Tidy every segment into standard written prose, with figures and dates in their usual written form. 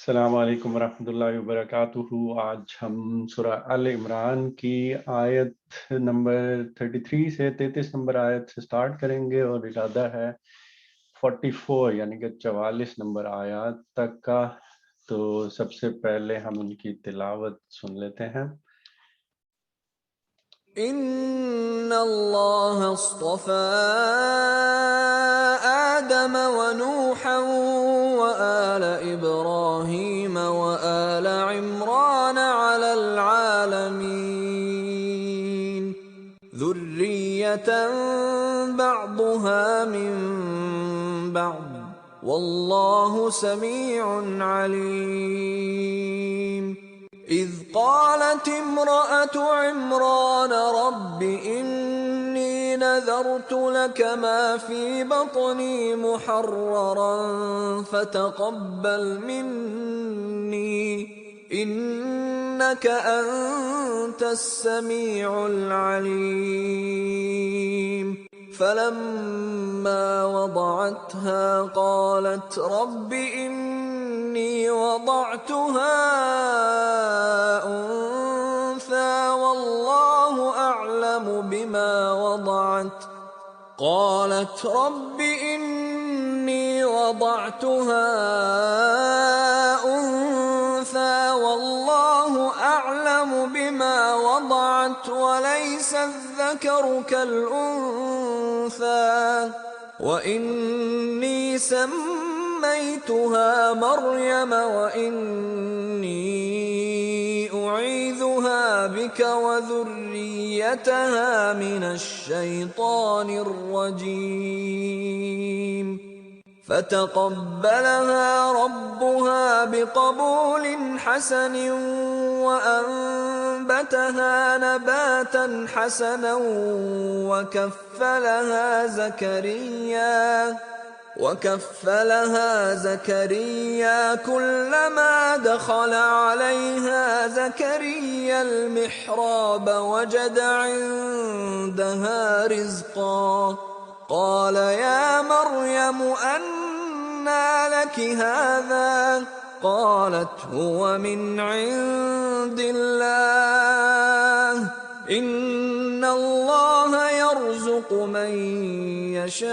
السلام علیکم ورحمۃ اللہ وبرکاتہ۔ آج ہم سورہ آل عمران کی آیت نمبر 33 سے 33 نمبر آیت سے سٹارٹ کریں گے، اور ارادہ ہے 44 یعنی کہ 44 نمبر آیات تک کا۔ تو سب سے پہلے ہم ان کی تلاوت سن لیتے ہیں۔ إن الله اصطفى آدم ونوحا وآل إبراهيم وآل عمران على العالمين ذرية بعضها من بعض والله سميع عليم إذ قالت امرأة عمران رب إني نذرت لك ما في بطني محررا فتقبل مني إنك أنت السميع العليم فلما وضعتها قالت رب إني وضعتها أنثى والله أعلم بما وضعت قالت رب إني وضعتها أنثى والله أعلم بما وضعت وليس الذكر كالأنثى وإني سميتها مريم وإني أعيذها بك وذريتها من الشيطان الرجيم فتقبلها ربها بقبول حسن وأنبتها نباتا حسنا وكفلها زكريا كلما دخل عليها زكريا المحراب وجد عندها رزقا قال يا مريم أنى لك هذا قالت هو من عند الله إن الله يرزق من يشاء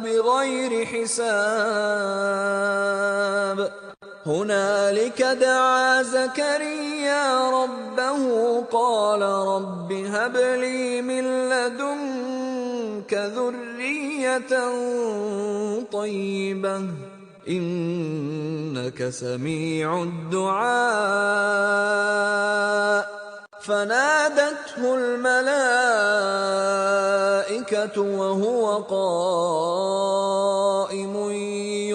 بغير حساب هنالك دعا زكريا ربه قال رب هب لي من لدنك ذرية طيبة إنك سميع الدعاء فنادته الملائكة وهو قائم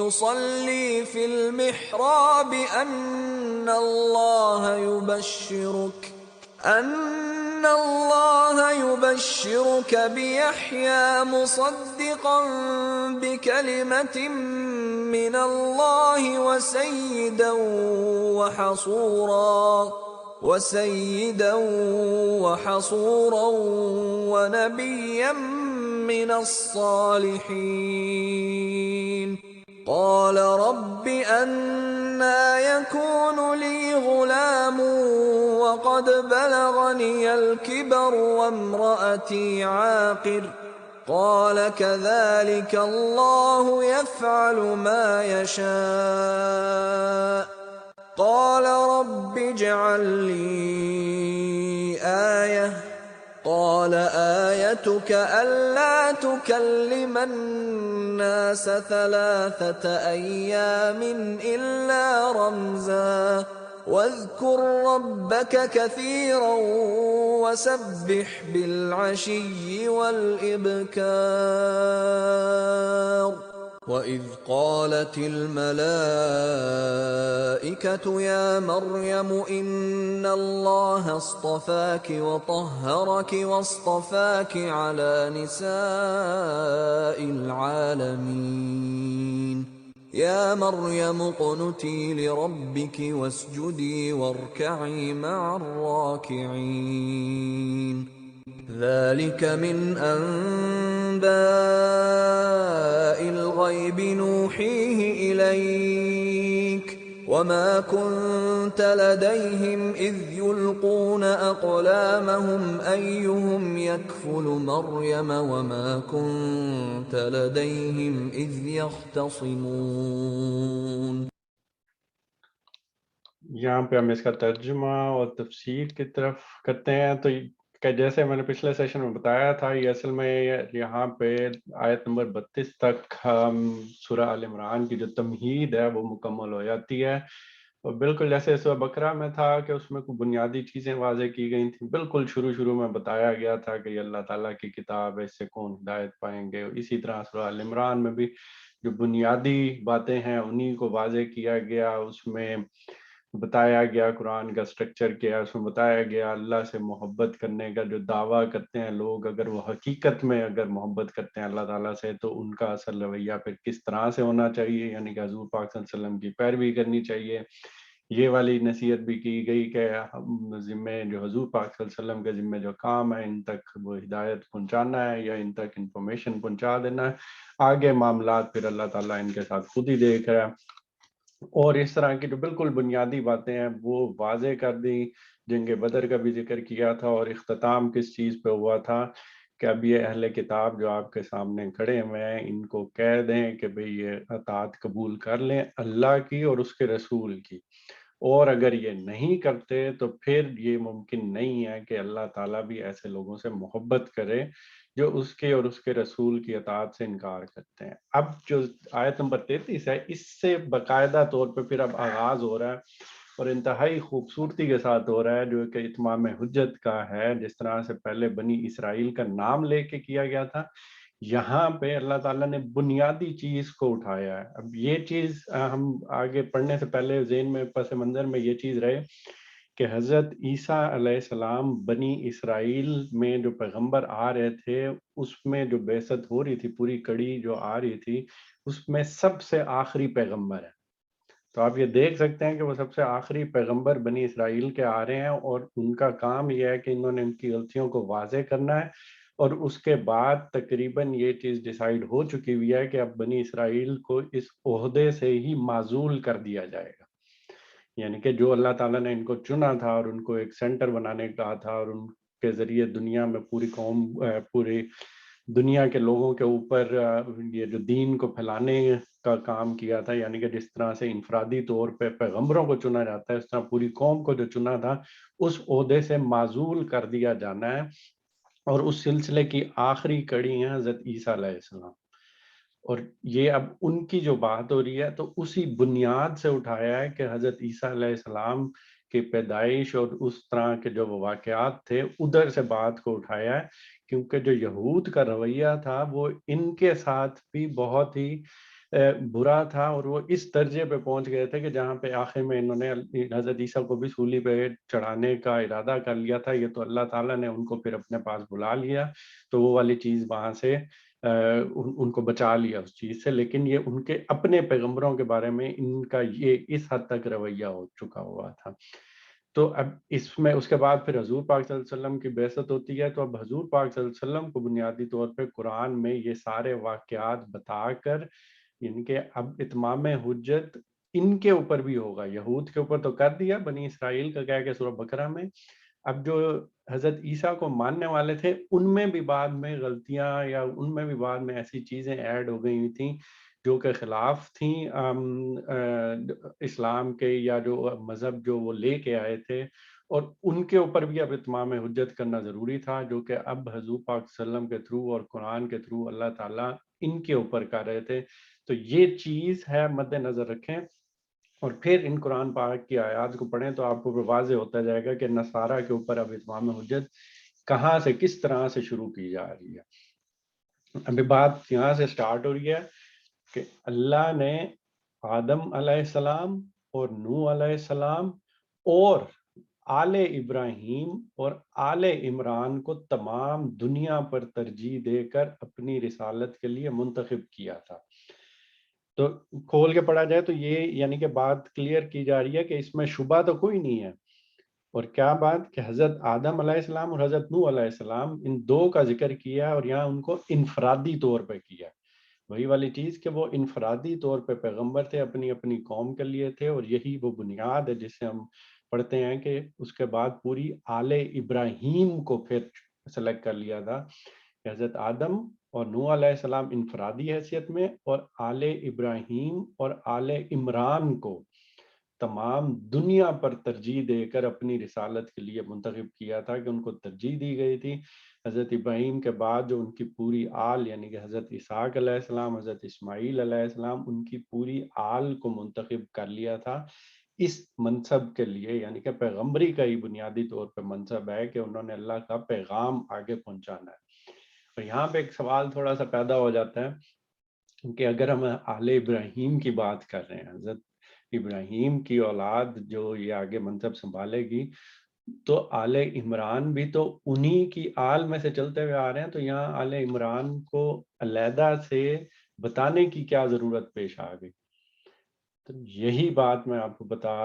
يصلي في المحراب أن الله يبشرك بيحيى مصدقا بكلمة من الله وسيدا وحصورا ونبيا من الصالحين قال رب أنى يكون لي غلام وقد بلغني الكبر وامرأتي عاقر قال كذلك الله يفعل ما يشاء قال رب اجعل لي آية قال آيتك ألا تكلم الناس 3 أيام إلا رمزا واذكر ربك كثيرا وسبح بالعشي والإبكار وَإِذْ قَالَتِ الْمَلَائِكَةُ يَا مَرْيَمُ إِنَّ اللَّهَ اصْطَفَاكِ وَطَهَّرَكِ وَاصْطَفَاكِ عَلَى نِسَاءِ الْعَالَمِينَ يَا مَرْيَمُ اقْنُتِي لِرَبِّكِ وَاسْجُدِي وَارْكَعِي مَعَ الرَّاكِعِينَ ذلك من أنباء الغيب نوحيه إليك وما كنت لديهم إذ يلقون أقلامهم أيهم يكفل مريم وما كنت لديهم إذ يختصمون. یہاں پہ ہم اس کا ترجمہ اور تفسیر کی طرف کرتے ہیں. تو کہ جیسے میں نے پچھلے سیشن میں بتایا تھا، یہ اصل میں یہاں پہ آیت نمبر 32 تک سورہ آل عمران کی جو تمہید ہے وہ مکمل ہو جاتی ہے. اور بالکل جیسے سورہ بقرہ میں تھا کہ اس میں کوئی بنیادی چیزیں واضح کی گئی تھیں، بالکل شروع میں بتایا گیا تھا کہ یہ اللہ تعالیٰ کی کتاب ہے، اس سے کون ہدایت پائیں گے. اسی طرح سورہ آل عمران میں بھی جو بنیادی باتیں ہیں انہی کو واضح کیا گیا. اس میں بتایا گیا قرآن کا سٹرکچر کیا ہے، اس میں بتایا گیا اللہ سے محبت کرنے کا جو دعویٰ کرتے ہیں لوگ، اگر وہ حقیقت میں اگر محبت کرتے ہیں اللہ تعالیٰ سے تو ان کا اصل رویہ پھر کس طرح سے ہونا چاہیے، یعنی کہ حضور پاک صلی اللہ علیہ وسلم کی پیروی کرنی چاہیے. یہ والی نصیحت بھی کی گئی کہ ہم ذمے جو حضور پاک صلی اللہ علیہ وسلم کے ذمے جو کام ہے ان تک وہ ہدایت پہنچانا ہے یا ان تک انفارمیشن پہنچا دینا ہے، آگے معاملات پھر اللہ تعالیٰ ان کے ساتھ خود ہی دیکھ رہا ہے. اور اس طرح کی جو بالکل بنیادی باتیں ہیں وہ واضح کر دیں. جنگ بدر کا بھی ذکر کیا تھا، اور اختتام کس چیز پہ ہوا تھا کہ اب یہ اہل کتاب جو آپ کے سامنے کھڑے ہوئے ہیں ان کو کہہ دیں کہ بھئی یہ اطاعت قبول کر لیں اللہ کی اور اس کے رسول کی، اور اگر یہ نہیں کرتے تو پھر یہ ممکن نہیں ہے کہ اللہ تعالیٰ بھی ایسے لوگوں سے محبت کرے جو اس کے اور اس کے رسول کی اطاعت سے انکار کرتے ہیں. اب جو آیت نمبر 33 ہے اس سے باقاعدہ طور پہ پھر اب آغاز ہو رہا ہے اور انتہائی خوبصورتی کے ساتھ ہو رہا ہے، جو کہ اتمام حجت کا ہے. جس طرح سے پہلے بنی اسرائیل کا نام لے کے کیا گیا تھا، یہاں پہ اللہ تعالیٰ نے بنیادی چیز کو اٹھایا ہے. اب یہ چیز ہم آگے پڑھنے سے پہلے ذہن میں پس منظر میں یہ چیز رہے کہ حضرت عیسیٰ علیہ السلام بنی اسرائیل میں جو پیغمبر آ رہے تھے اس میں جو بعثت ہو رہی تھی، پوری کڑی جو آ رہی تھی اس میں سب سے آخری پیغمبر ہے. تو آپ یہ دیکھ سکتے ہیں کہ وہ سب سے آخری پیغمبر بنی اسرائیل کے آ رہے ہیں، اور ان کا کام یہ ہے کہ انہوں نے ان کی غلطیوں کو واضح کرنا ہے. اور اس کے بعد تقریباً یہ چیز ڈیسائیڈ ہو چکی ہوئی ہے کہ اب بنی اسرائیل کو اس عہدے سے ہی معزول کر دیا جائے گا. یعنی کہ جو اللہ تعالیٰ نے ان کو چنا تھا اور ان کو ایک سینٹر بنانے کا تھا اور ان کے ذریعے دنیا میں پوری قوم پوری دنیا کے لوگوں کے اوپر یہ جو دین کو پھیلانے کا کام کیا تھا، یعنی کہ جس طرح سے انفرادی طور پہ پیغمبروں کو چنا جاتا ہے اس طرح پوری قوم کو جو چنا تھا اس عہدے سے معزول کر دیا جانا ہے. اور اس سلسلے کی آخری کڑی ہے حضرت عیسیٰ علیہ السلام. اور یہ اب ان کی جو بات ہو رہی ہے تو اسی بنیاد سے اٹھایا ہے کہ حضرت عیسیٰ علیہ السلام کی پیدائش اور اس طرح کے جو واقعات تھے ادھر سے بات کو اٹھایا ہے، کیونکہ جو یہود کا رویہ تھا وہ ان کے ساتھ بھی بہت ہی برا تھا، اور وہ اس درجے پہ پہنچ گئے تھے کہ جہاں پہ آخر میں انہوں نے حضرت عیسیٰ کو بھی سولی پہ چڑھانے کا ارادہ کر لیا تھا. یہ تو اللہ تعالیٰ نے ان کو پھر اپنے پاس بلا لیا تو وہ والی چیز وہاں سے ان کو بچا لیا اس چیز سے. لیکن یہ ان کے اپنے پیغمبروں کے بارے میں ان کا یہ اس حد تک رویہ ہو چکا ہوا تھا. تو اب اس میں اس کے بعد پھر حضور پاک صلی اللہ علیہ وسلم کی بعثت ہوتی ہے. تو اب حضور پاک صلی اللہ علیہ وسلم کو بنیادی طور پہ قرآن میں یہ سارے واقعات بتا کر، یعنی کہ اب اتمام حجت ان کے اوپر بھی ہوگا. یہود کے اوپر تو کر دیا، بنی اسرائیل کا کیا کہ سورہ بقرہ میں. اب جو حضرت عیسیٰ کو ماننے والے تھے ان میں بھی بعد میں غلطیاں یا ان میں بھی بعد میں ایسی چیزیں ایڈ ہو گئی ہوئی تھیں جو کہ خلاف تھیں اسلام کے، یا جو مذہب جو وہ لے کے آئے تھے، اور ان کے اوپر بھی اب اتمام حجت کرنا ضروری تھا، جو کہ اب حضور پاک صلی اللہ علیہ وسلم کے تھرو اور قرآن کے تھرو اللہ تعالیٰ ان کے اوپر کر رہے تھے. تو یہ چیز ہے مد نظر رکھیں، اور پھر ان قرآن پاک کی آیات کو پڑھیں تو آپ کو واضح ہوتا جائے گا کہ نصارہ کے اوپر اب اتمام حجت کہاں سے کس طرح سے شروع کی جا رہی ہے. ابھی بات یہاں سے سٹارٹ ہو رہی ہے کہ اللہ نے آدم علیہ السلام اور نوح علیہ السلام اور آل ابراہیم اور آل عمران کو تمام دنیا پر ترجیح دے کر اپنی رسالت کے لیے منتخب کیا تھا. تو کھول کے پڑھا جائے تو یہ یعنی کہ بات کلیئر کی جا رہی ہے کہ اس میں شبہ تو کوئی نہیں ہے اور کیا بات کہ حضرت آدم علیہ السلام اور حضرت نوح علیہ السلام ان دو کا ذکر کیا اور یہاں ان کو انفرادی طور پہ کیا. وہی والی چیز کہ وہ انفرادی طور پہ پیغمبر تھے، اپنی اپنی قوم کے لیے تھے، اور یہی وہ بنیاد ہے جس سے ہم پڑھتے ہیں کہ اس کے بعد پوری آل ابراہیم کو پھر سلیکٹ کر لیا تھا کہ حضرت آدم اور نوح علیہ السلام انفرادی حیثیت میں، اور آل ابراہیم اور آل عمران کو تمام دنیا پر ترجیح دے کر اپنی رسالت کے لیے منتخب کیا تھا، کہ ان کو ترجیح دی گئی تھی. حضرت ابراہیم کے بعد جو ان کی پوری آل یعنی کہ حضرت اسحاق علیہ السلام، حضرت اسماعیل علیہ السلام، ان کی پوری آل کو منتخب کر لیا تھا اس منصب کے لیے، یعنی کہ پیغمبری کا ہی بنیادی طور پہ منصب ہے کہ انہوں نے اللہ کا پیغام آگے پہنچانا ہے. اور یہاں پہ ایک سوال تھوڑا سا پیدا ہو جاتا ہے کہ اگر ہم آل ابراہیم کی بات کر رہے ہیں، حضرت ابراہیم کی اولاد جو یہ آگے منصب سنبھالے گی، تو آل عمران بھی تو انہی کی آل میں سے چلتے ہوئے آ رہے ہیں، تو یہاں آل عمران کو علیحدہ سے بتانے کی کیا ضرورت پیش آ گئی؟ تو یہی بات میں آپ کو بتا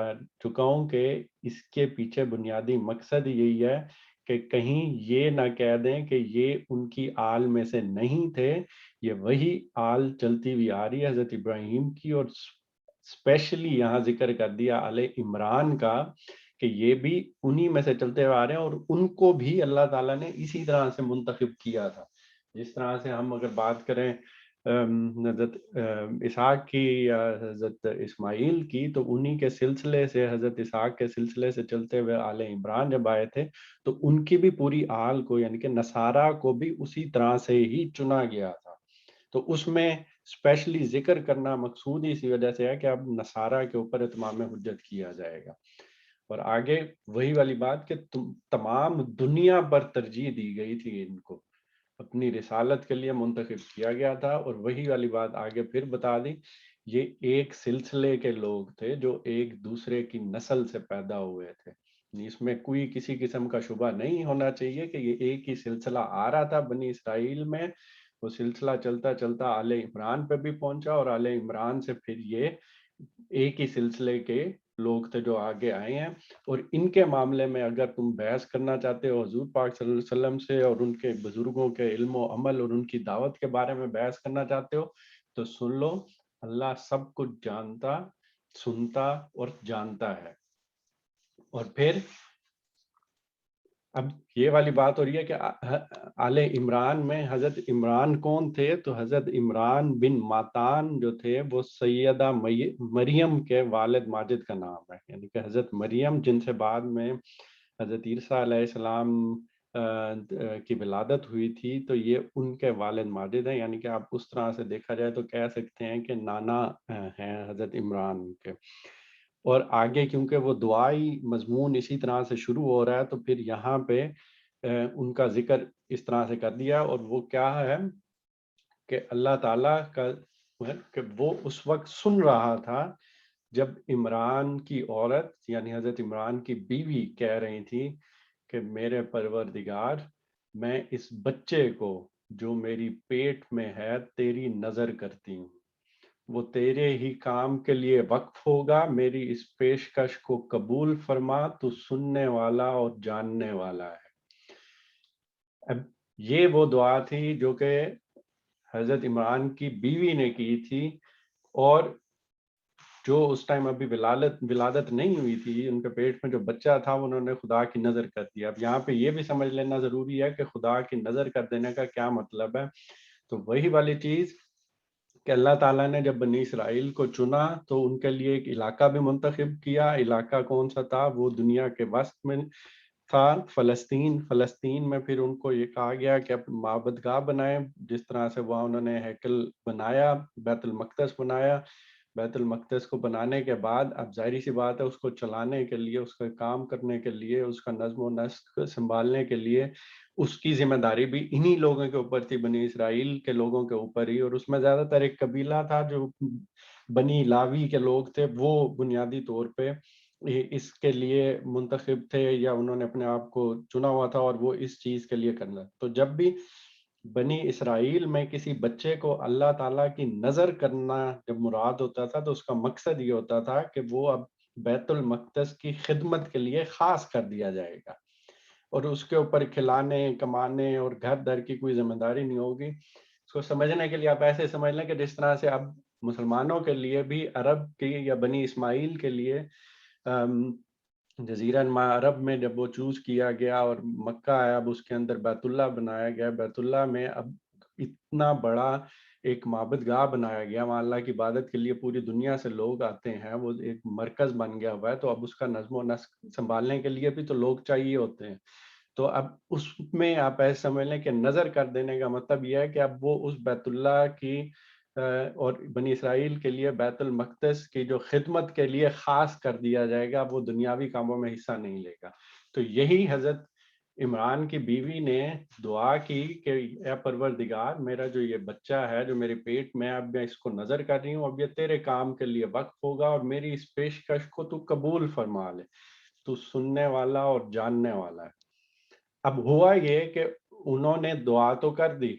چکا ہوں کہ اس کے پیچھے بنیادی مقصد یہی ہے کہ کہیں یہ نہ کہہ دیں کہ یہ ان کی آل میں سے نہیں تھے، یہ وہی آل چلتی ہوئی آ رہی ہے حضرت ابراہیم کی، اور اسپیشلی یہاں ذکر کر دیا آل عمران کا کہ یہ بھی انہی میں سے چلتے ہوئے آ رہے ہیں، اور ان کو بھی اللہ تعالیٰ نے اسی طرح سے منتخب کیا تھا. جس طرح سے ہم اگر بات کریں حضرت اسحاق کی یا حضرت اسماعیل کی، تو انہی کے سلسلے سے، حضرت اسحاق کے سلسلے سے چلتے ہوئے آل عمران جب آئے تھے تو ان کی بھی پوری آل کو یعنی کہ نصارہ کو بھی اسی طرح سے ہی چنا گیا تھا. تو اس میں اسپیشلی ذکر کرنا مقصود اسی وجہ سے ہے کہ اب نصارہ کے اوپر اتمام حجت کیا جائے گا. اور آگے وہی والی بات کہ تمام دنیا پر ترجیح دی گئی تھی، ان کو اپنی رسالت کے لیے منتخب کیا گیا تھا. اور وہی والی بات آگے پھر بتا دی، یہ ایک سلسلے کے لوگ تھے جو ایک دوسرے کی نسل سے پیدا ہوئے تھے. اس میں کوئی کسی قسم کا شبہ نہیں ہونا چاہیے کہ یہ ایک ہی سلسلہ آ رہا تھا بنی اسرائیل میں، وہ سلسلہ چلتا چلتا آل عمران پہ بھی پہنچا، اور آل عمران سے پھر یہ ایک ہی سلسلے کے لوگ تھے جو آگے آئے ہیں. اور ان کے معاملے میں اگر تم بحث کرنا چاہتے ہو حضور پاک صلی اللہ علیہ وسلم سے اور ان کے بزرگوں کے علم و عمل اور ان کی دعوت کے بارے میں بحث کرنا چاہتے ہو، تو سن لو، اللہ سب کچھ جانتا، سنتا اور جانتا ہے. اور پھر اب یہ والی بات ہو رہی ہے کہ آل عمران میں حضرت عمران کون تھے؟ تو حضرت عمران بن ماتان جو تھے وہ سیدہ مریم کے والد ماجد کا نام ہے، یعنی کہ حضرت مریم جن سے بعد میں حضرت عیسیٰ علیہ السلام کی ولادت ہوئی تھی، تو یہ ان کے والد ماجد ہیں. یعنی کہ آپ اس طرح سے دیکھا جائے تو کہہ سکتے ہیں کہ نانا ہیں حضرت عمران کے. اور آگے کیونکہ وہ دعائی مضمون اسی طرح سے شروع ہو رہا ہے تو پھر یہاں پہ ان کا ذکر اس طرح سے کر دیا. اور وہ کیا ہے کہ اللہ تعالیٰ کا کہ وہ اس وقت سن رہا تھا جب عمران کی عورت یعنی حضرت عمران کی بیوی کہہ رہی تھی کہ میرے پروردگار، میں اس بچے کو جو میری پیٹ میں ہے تیری نظر کرتی ہوں، وہ تیرے ہی کام کے لیے وقف ہوگا، میری اس پیشکش کو قبول فرما، تو سننے والا اور جاننے والا ہے. اب یہ وہ دعا تھی جو کہ حضرت عمران کی بیوی نے کی تھی، اور جو اس ٹائم ابھی ولادت نہیں ہوئی تھی، ان کے پیٹ میں جو بچہ تھا انہوں نے خدا کی نظر کر دیا. اب یہاں پہ یہ بھی سمجھ لینا ضروری ہے کہ خدا کی نظر کر دینے کا کیا مطلب ہے. تو وہی والی چیز کہ اللہ تعالیٰ نے جب بنی اسرائیل کو چنا تو ان کے لیے ایک علاقہ بھی منتخب کیا. علاقہ کون سا تھا؟ وہ دنیا کے وسط میں تھا، فلسطین. فلسطین میں پھر ان کو یہ کہا گیا کہ اپنی معبدگاہ بنائیں، جس طرح سے وہاں انہوں نے ہیکل بنایا، بیت المقدس بنایا. بیت المقدس کو بنانے کے بعد اب ظاہری سی بات ہے اس کو چلانے کے لیے، اس کا کام کرنے کے لیے، اس کا نظم و نسق سنبھالنے کے لیے اس کی ذمہ داری بھی انہی لوگوں کے اوپر تھی، بنی اسرائیل کے لوگوں کے اوپر ہی. اور اس میں زیادہ تر ایک قبیلہ تھا جو بنی لاوی کے لوگ تھے، وہ بنیادی طور پہ اس کے لیے منتخب تھے یا انہوں نے اپنے آپ کو چنا ہوا تھا اور وہ اس چیز کے لیے کرنا. تو جب بھی بنی اسرائیل میں کسی بچے کو اللہ تعالیٰ کی نظر کرنا جب مراد ہوتا تھا تو اس کا مقصد یہ ہوتا تھا کہ وہ اب بیت المقدس کی خدمت کے لیے خاص کر دیا جائے گا، اور اس کے اوپر کھلانے کمانے اور گھر در کی کوئی ذمہ داری نہیں ہوگی۔ اس کو سمجھنے کے لیے آپ ایسے سمجھ لیں کہ جس طرح سے اب مسلمانوں کے لیے بھی عرب کی یا بنی اسماعیل کے لیے جزیرہ نما عرب میں جب وہ چوز کیا گیا اور مکہ آیا، اب اس کے اندر بیت اللہ بنایا گیا، بیت اللہ میں اب اتنا بڑا ایک معبد گاہ بنایا گیا، وہاں اللہ کی عبادت کے لیے پوری دنیا سے لوگ آتے ہیں، وہ ایک مرکز بن گیا ہوا ہے، تو اب اس کا نظم و نسق سنبھالنے کے لیے بھی تو لوگ چاہیے ہوتے ہیں۔ تو اب اس میں آپ ایسے سمجھ لیں کہ نظر کر دینے کا مطلب یہ ہے کہ اب وہ اس بیت اللہ کی اور بنی اسرائیل کے لیے بیت المقدس کی جو خدمت کے لیے خاص کر دیا جائے گا، وہ دنیاوی کاموں میں حصہ نہیں لے گا۔ تو یہی حضرت عمران کی بیوی نے دعا کی کہ اے پروردگار، میرا جو یہ بچہ ہے جو میرے پیٹ میں، اب میں اس کو نظر کر رہی ہوں، اب یہ تیرے کام کے لیے وقف ہوگا، اور میری اس پیشکش کو تو قبول فرما لے، تو سننے والا اور جاننے والا ہے۔ اب ہوا یہ کہ انہوں نے دعا تو کر دی،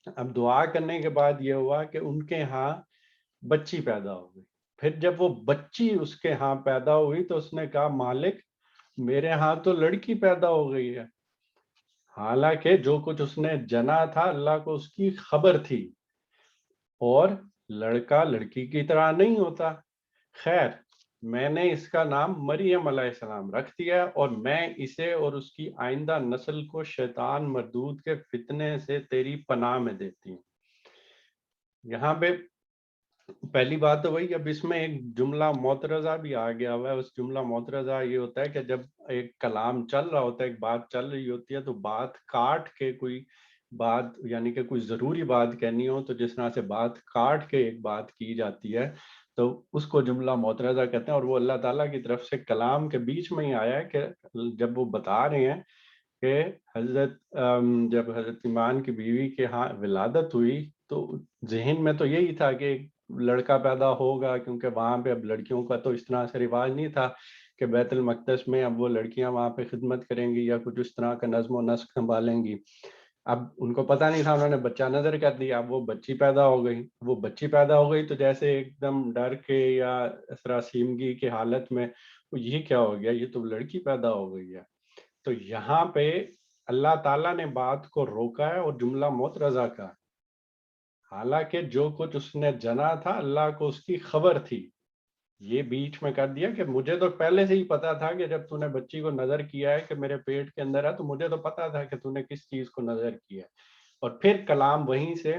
اب دعا کرنے کے بعد یہ ہوا کہ ان کے ہاں بچی پیدا ہو گئی۔ پھر جب وہ بچی اس کے ہاں پیدا ہوئی تو اس نے کہا مالک، میرے ہاں تو لڑکی پیدا ہو گئی ہے، حالانکہ جو کچھ اس نے جنا تھا اللہ کو اس کی خبر تھی، اور لڑکا لڑکی کی طرح نہیں ہوتا۔ خیر، میں نے اس کا نام مریم علیہ السلام رکھ دیا، اور میں اسے اور اس کی آئندہ نسل کو شیطان مردود کے فتنے سے تیری پناہ میں دیتی ہوں۔ یہاں پہ پہلی بات تو وہی، اب اس میں ایک جملہ معترضہ بھی آ گیا ہوا ہے۔ اس جملہ معترضہ یہ ہوتا ہے کہ جب ایک کلام چل رہا ہوتا ہے، ایک بات چل رہی ہوتی ہے، تو بات کاٹ کے کوئی بات، یعنی کہ کوئی ضروری بات کہنی ہو تو جس طرح سے بات کاٹ کے ایک بات کی جاتی ہے، تو اس کو جملہ معترضہ کہتے ہیں، اور وہ اللہ تعالیٰ کی طرف سے کلام کے بیچ میں ہی آیا ہے کہ جب وہ بتا رہے ہیں کہ جب حضرت عمران کی بیوی کے ہاں ولادت ہوئی تو ذہن میں تو یہی تھا کہ لڑکا پیدا ہوگا، کیونکہ وہاں پہ اب لڑکیوں کا تو اس طرح سے رواج نہیں تھا کہ بیت المقدس میں اب وہ لڑکیاں وہاں پہ خدمت کریں گی یا کچھ اس طرح کا نظم و نسق سنبھالیں گی۔ اب ان کو پتہ نہیں تھا، انہوں نے بچہ نظر کر دیا، اب وہ بچی پیدا ہو گئی۔ وہ بچی پیدا ہو گئی تو جیسے ایک دم ڈر کے یا سراسیمگی کی حالت میں، یہ کیا ہو گیا، یہ تو لڑکی پیدا ہو گئی ہے۔ تو یہاں پہ اللہ تعالیٰ نے بات کو روکا ہے اور جملہ معترضہ کا، حالانکہ جو کچھ اس نے جنا تھا اللہ کو اس کی خبر تھی۔ یہ بیچ میں کر دیا کہ مجھے تو پہلے سے ہی پتا تھا کہ جب تو نے بچی کو نظر کیا ہے کہ میرے پیٹ کے اندر ہے، تو مجھے تو پتا تھا کہ تو نے کس چیز کو نظر کیا ہے۔ اور پھر کلام وہیں سے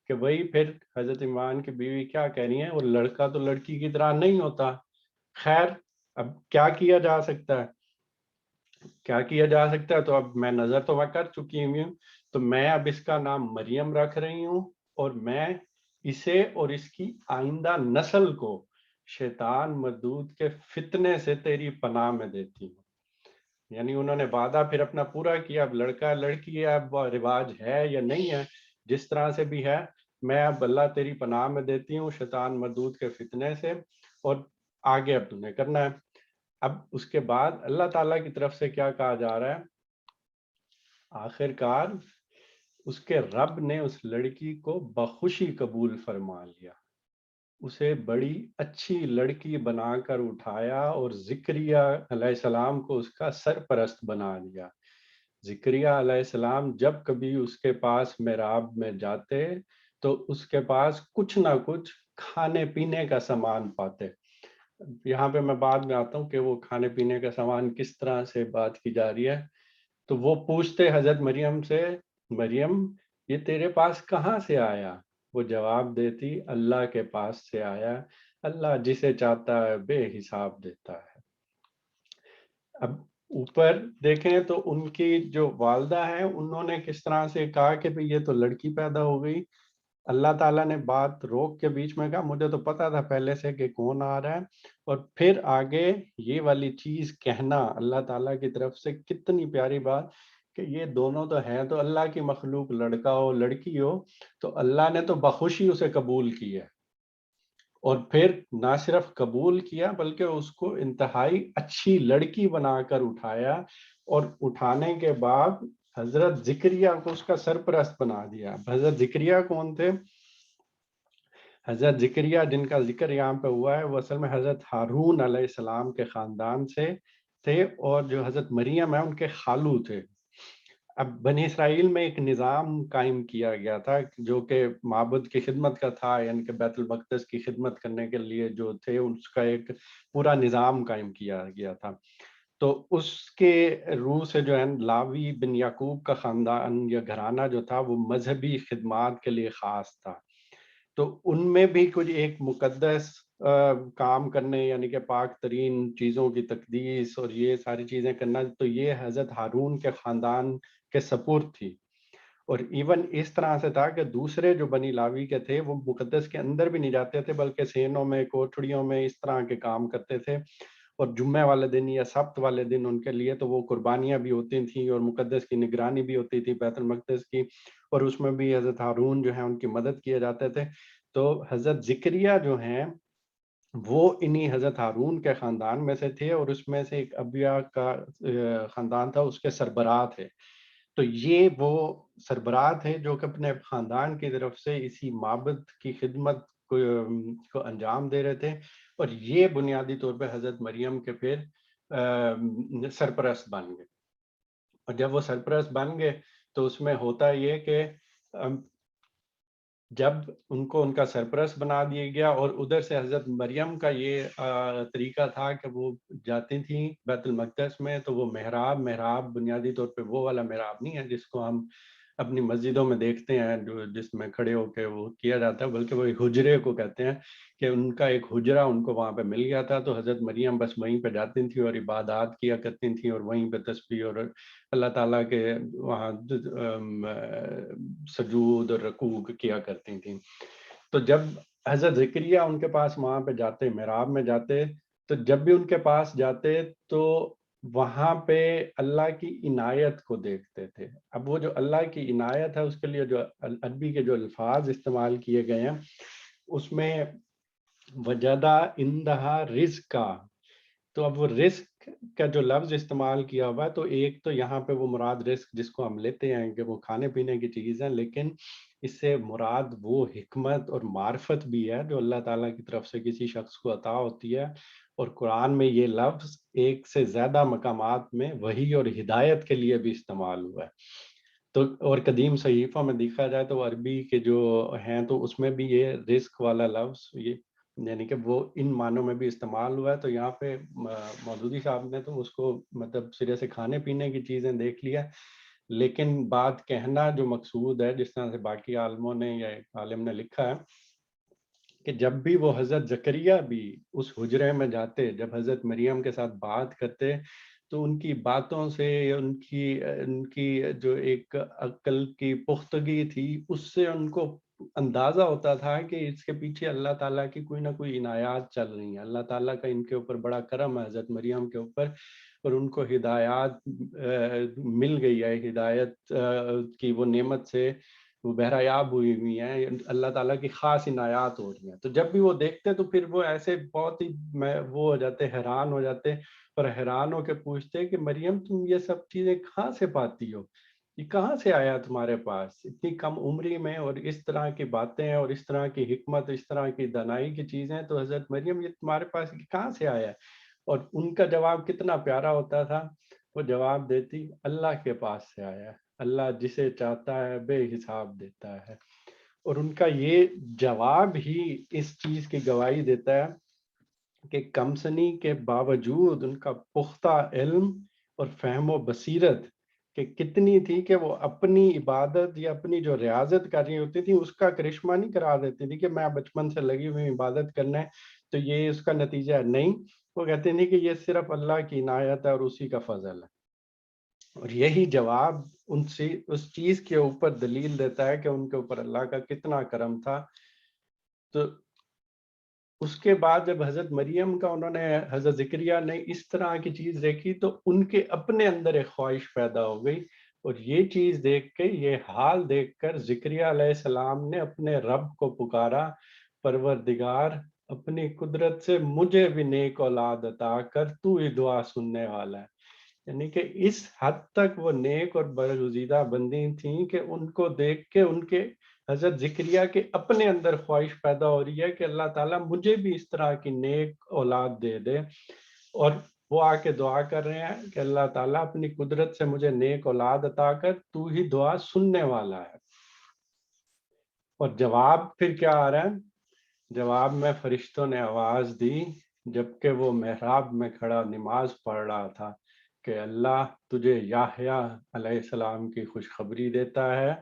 کہ وہی پھر حضرت عمران کی بیوی کیا کہہ رہی ہیں، اور لڑکا تو لڑکی کی طرح نہیں ہوتا۔ خیر، اب کیا کیا جا سکتا ہے، کیا کیا جا سکتا ہے؟ تو اب میں نظر تو میں کر چکی ہوں، تو میں اب اس کا نام مریم رکھ رہی ہوں، اور میں اسے اور اس کی آئندہ نسل کو شیطان مردود کے فتنے سے تیری پناہ میں دیتی ہوں۔ یعنی انہوں نے وعدہ پھر اپنا پورا کیا، اب لڑکا لڑکی ہے، اب وہ رواج ہے یا نہیں ہے، جس طرح سے بھی ہے، میں اب اللہ تیری پناہ میں دیتی ہوں شیطان مردود کے فتنے سے، اور آگے اب تمہیں کرنا ہے۔ اب اس کے بعد اللہ تعالیٰ کی طرف سے کیا کہا جا رہا ہے؟ آخر کار اس کے رب نے اس لڑکی کو بخوشی قبول فرما لیا، اسے بڑی اچھی لڑکی بنا کر اٹھایا، اور زکریا علیہ السلام کو اس کا سرپرست بنا دیا۔ زکریا علیہ السلام جب کبھی اس کے پاس محراب میں جاتے تو اس کے پاس کچھ نہ کچھ کھانے پینے کا سامان پاتے۔ یہاں پہ میں بعد میں آتا ہوں کہ وہ کھانے پینے کا سامان کس طرح سے بات کی جا رہی ہے۔ تو وہ پوچھتے حضرت مریم سے، مریم یہ تیرے پاس کہاں سے آیا؟ وہ جواب دیتی، اللہ کے پاس سے آیا، اللہ جسے چاہتا ہے بے حساب دیتا ہے۔ اب اوپر دیکھیں تو ان کی جو والدہ ہیں انہوں نے کس طرح سے کہا کہ بھئی یہ تو لڑکی پیدا ہو گئی۔ اللہ تعالیٰ نے بات روک کے بیچ میں کہا مجھے تو پتا تھا پہلے سے کہ کون آ رہا ہے، اور پھر آگے یہ والی چیز کہنا اللہ تعالیٰ کی طرف سے، کتنی پیاری بات کہ یہ دونوں تو ہیں تو اللہ کی مخلوق، لڑکا ہو لڑکی ہو، تو اللہ نے تو بخوشی اسے قبول کی ہے، اور پھر نہ صرف قبول کیا بلکہ اس کو انتہائی اچھی لڑکی بنا کر اٹھایا، اور اٹھانے کے بعد حضرت زکریا کو اس کا سرپرست بنا دیا۔ حضرت زکریا کون تھے؟ حضرت ذکریہ جن کا ذکر یہاں پہ ہوا ہے وہ اصل میں حضرت ہارون علیہ السلام کے خاندان سے تھے، اور جو حضرت مریم ہے ان کے خالو تھے۔ اب بنی اسرائیل میں ایک نظام قائم کیا گیا تھا جو کہ معبد کی خدمت کا تھا، یعنی کہ بیت المقدس کی خدمت کرنے کے لیے جو تھے اس کا ایک پورا نظام قائم کیا گیا تھا۔ تو اس کے روح سے جو ہے لاوی بن یعقوب کا خاندان یا گھرانہ جو تھا وہ مذہبی خدمات کے لیے خاص تھا۔ تو ان میں بھی کچھ ایک مقدس کام کرنے، یعنی کہ پاک ترین چیزوں کی تقدیس اور یہ ساری چیزیں کرنا، تو یہ حضرت ہارون کے خاندان کے سپرد تھی۔ اور ایون اس طرح سے تھا کہ دوسرے جو بنی لاوی کے تھے وہ مقدس کے اندر بھی نہیں جاتے تھے، بلکہ سینوں میں، کوٹھڑیوں میں اس طرح کے کام کرتے تھے۔ اور جمعہ والے دن یا سبت والے دن ان کے لیے تو وہ قربانیاں بھی ہوتی تھیں اور مقدس کی نگرانی بھی ہوتی تھی بیت المقدس کی، اور اس میں بھی حضرت ہارون جو ہیں ان کی مدد کیے جاتے تھے۔ تو حضرت ذکریہ جو ہیں وہ انہی حضرت ہارون کے خاندان میں سے تھے، اور اس میں سے ایک ابیا کا خاندان تھا، اس کے سربراہ تھے۔ تو یہ وہ سربراہ تھے جو کہ اپنے خاندان کی طرف سے اسی معبد کی خدمت کو انجام دے رہے تھے، اور یہ بنیادی طور پہ حضرت مریم کے پھر سرپرست بن گئے۔ اور جب وہ سرپرست بن گئے تو اس میں ہوتا یہ کہ جب ان کو ان کا سرپرست بنا دیا گیا، اور ادھر سے حضرت مریم کا یہ طریقہ تھا کہ وہ جاتی تھیں بیت المقدس میں، تو وہ محراب بنیادی طور پہ وہ والا محراب نہیں ہے جس کو ہم اپنی مسجدوں میں دیکھتے ہیں، جو جس میں کھڑے ہو کے وہ کیا جاتا ہے، بلکہ وہ ایک حجرے کو کہتے ہیں، کہ ان کا ایک حجرہ ان کو وہاں پہ مل گیا تھا۔ تو حضرت مریم بس وہیں پہ جاتی تھیں اور عبادات کیا کرتی تھیں، اور وہیں پہ تسبیح اور اللہ تعالیٰ کے وہاں سجود اور رکوع کیا کرتی تھیں۔ تو جب حضرت ذکریہ ان کے پاس وہاں پہ جاتے، محراب میں جاتے، تو جب بھی ان کے پاس جاتے تو وہاں پہ اللہ کی عنایت کو دیکھتے تھے۔ اب وہ جو اللہ کی عنایت ہے اس کے لیے جو عربی کے جو الفاظ استعمال کیے گئے ہیں اس میں وجدہ اندہا رزقا، تو اب وہ رزق کا جو لفظ استعمال کیا ہوا ہے، تو ایک تو یہاں پہ وہ مراد رزق جس کو ہم لیتے ہیں کہ وہ کھانے پینے کی چیز ہے، لیکن اس سے مراد وہ حکمت اور معرفت بھی ہے جو اللہ تعالیٰ کی طرف سے کسی شخص کو عطا ہوتی ہے۔ اور قرآن میں یہ لفظ ایک سے زیادہ مقامات میں وحی اور ہدایت کے لیے بھی استعمال ہوا ہے۔ تو اور قدیم صحیفوں میں دیکھا جائے تو عربی کے جو ہیں تو اس میں بھی یہ رزق والا لفظ یہ یعنی کہ وہ ان معنوں میں بھی استعمال ہوا ہے۔ تو یہاں پہ مودودی صاحب نے تو اس کو مطلب سرے سے کھانے پینے کی چیزیں دیکھ لیا، لیکن بات کہنا جو مقصود ہے، جس طرح سے باقی عالموں نے یا ایک عالم نے لکھا ہے کہ جب بھی وہ حضرت زکریہ بھی اس حجرے میں جاتے، جب حضرت مریم کے ساتھ بات کرتے، تو ان کی باتوں سے ان کی جو ایک عقل کی پختگی تھی اس سے ان کو اندازہ ہوتا تھا کہ اس کے پیچھے اللہ تعالیٰ کی کوئی نہ کوئی عنایات چل رہی ہیں، اللہ تعالیٰ کا ان کے اوپر بڑا کرم ہے حضرت مریم کے اوپر، اور ان کو ہدایات مل گئی ہے، ہدایت کی وہ نعمت سے وہ بہرایاب ہوئی ہیں، اللہ تعالیٰ کی خاص عنایات ہو رہی ہیں۔ تو جب بھی وہ دیکھتے تو پھر وہ ایسے بہت ہی وہ ہو جاتے، حیران ہو جاتے، اور حیران ہو کے پوچھتے کہ مریم تم یہ سب چیزیں کہاں سے پاتی ہو، یہ کہاں سے آیا تمہارے پاس اتنی کم عمری میں، اور اس طرح کی باتیں اور اس طرح کی حکمت، اس طرح کی دانائی کی چیزیں، تو حضرت مریم یہ تمہارے پاس کہاں سے آیا ہے؟ اور ان کا جواب کتنا پیارا ہوتا تھا، وہ جواب دیتی اللہ کے پاس سے آیا ہے، اللہ جسے چاہتا ہے بے حساب دیتا ہے۔ اور ان کا یہ جواب ہی اس چیز کی گواہی دیتا ہے کہ کمسنی کے باوجود ان کا پختہ علم اور فہم و بصیرت کہ کتنی تھی کہ وہ اپنی عبادت یا اپنی جو ریاضت کر رہی ہوتی تھی اس کا کرشمہ نہیں کرا دیتی تھی کہ میں بچپن سے لگی ہوئی عبادت کرنا ہے تو یہ اس کا نتیجہ ہے، نہیں، وہ کہتے نہیں کہ یہ صرف اللہ کی عنایت ہے اور اسی کا فضل ہے۔ اور یہی جواب اس چیز کے اوپر دلیل دیتا ہے کہ ان کے اوپر اللہ کا کتنا کرم تھا۔ تو اس کے بعد جب حضرت مریم کا حضرت ذکریہ نے اس طرح کی چیز دیکھی تو ان کے اپنے اندر ایک خواہش پیدا ہو گئی، اور یہ چیز دیکھ کے، یہ حال دیکھ کر ذکریہ علیہ السلام نے اپنے رب کو پکارا، پروردگار اپنی قدرت سے مجھے بھی نیک اولاد عطا کر، تو ہی دعا سننے والا ہے۔ یعنی کہ اس حد تک وہ نیک اور برگزیدہ بندی تھیں کہ ان کو دیکھ کے ان کے حضرت ذکریہ کے اپنے اندر خواہش پیدا ہو رہی ہے کہ اللہ تعالیٰ مجھے بھی اس طرح کی نیک اولاد دے دے، اور وہ آ کے دعا کر رہے ہیں کہ اللہ تعالیٰ اپنی قدرت سے مجھے نیک اولاد عطا کر، تو ہی دعا سننے والا ہے۔ اور جواب پھر کیا آ رہا ہے؟ جواب میں فرشتوں نے آواز دی جبکہ وہ محراب میں کھڑا نماز پڑھ رہا تھا کہ اللہ تجھے یحییٰ علیہ السلام کی خوشخبری دیتا ہے،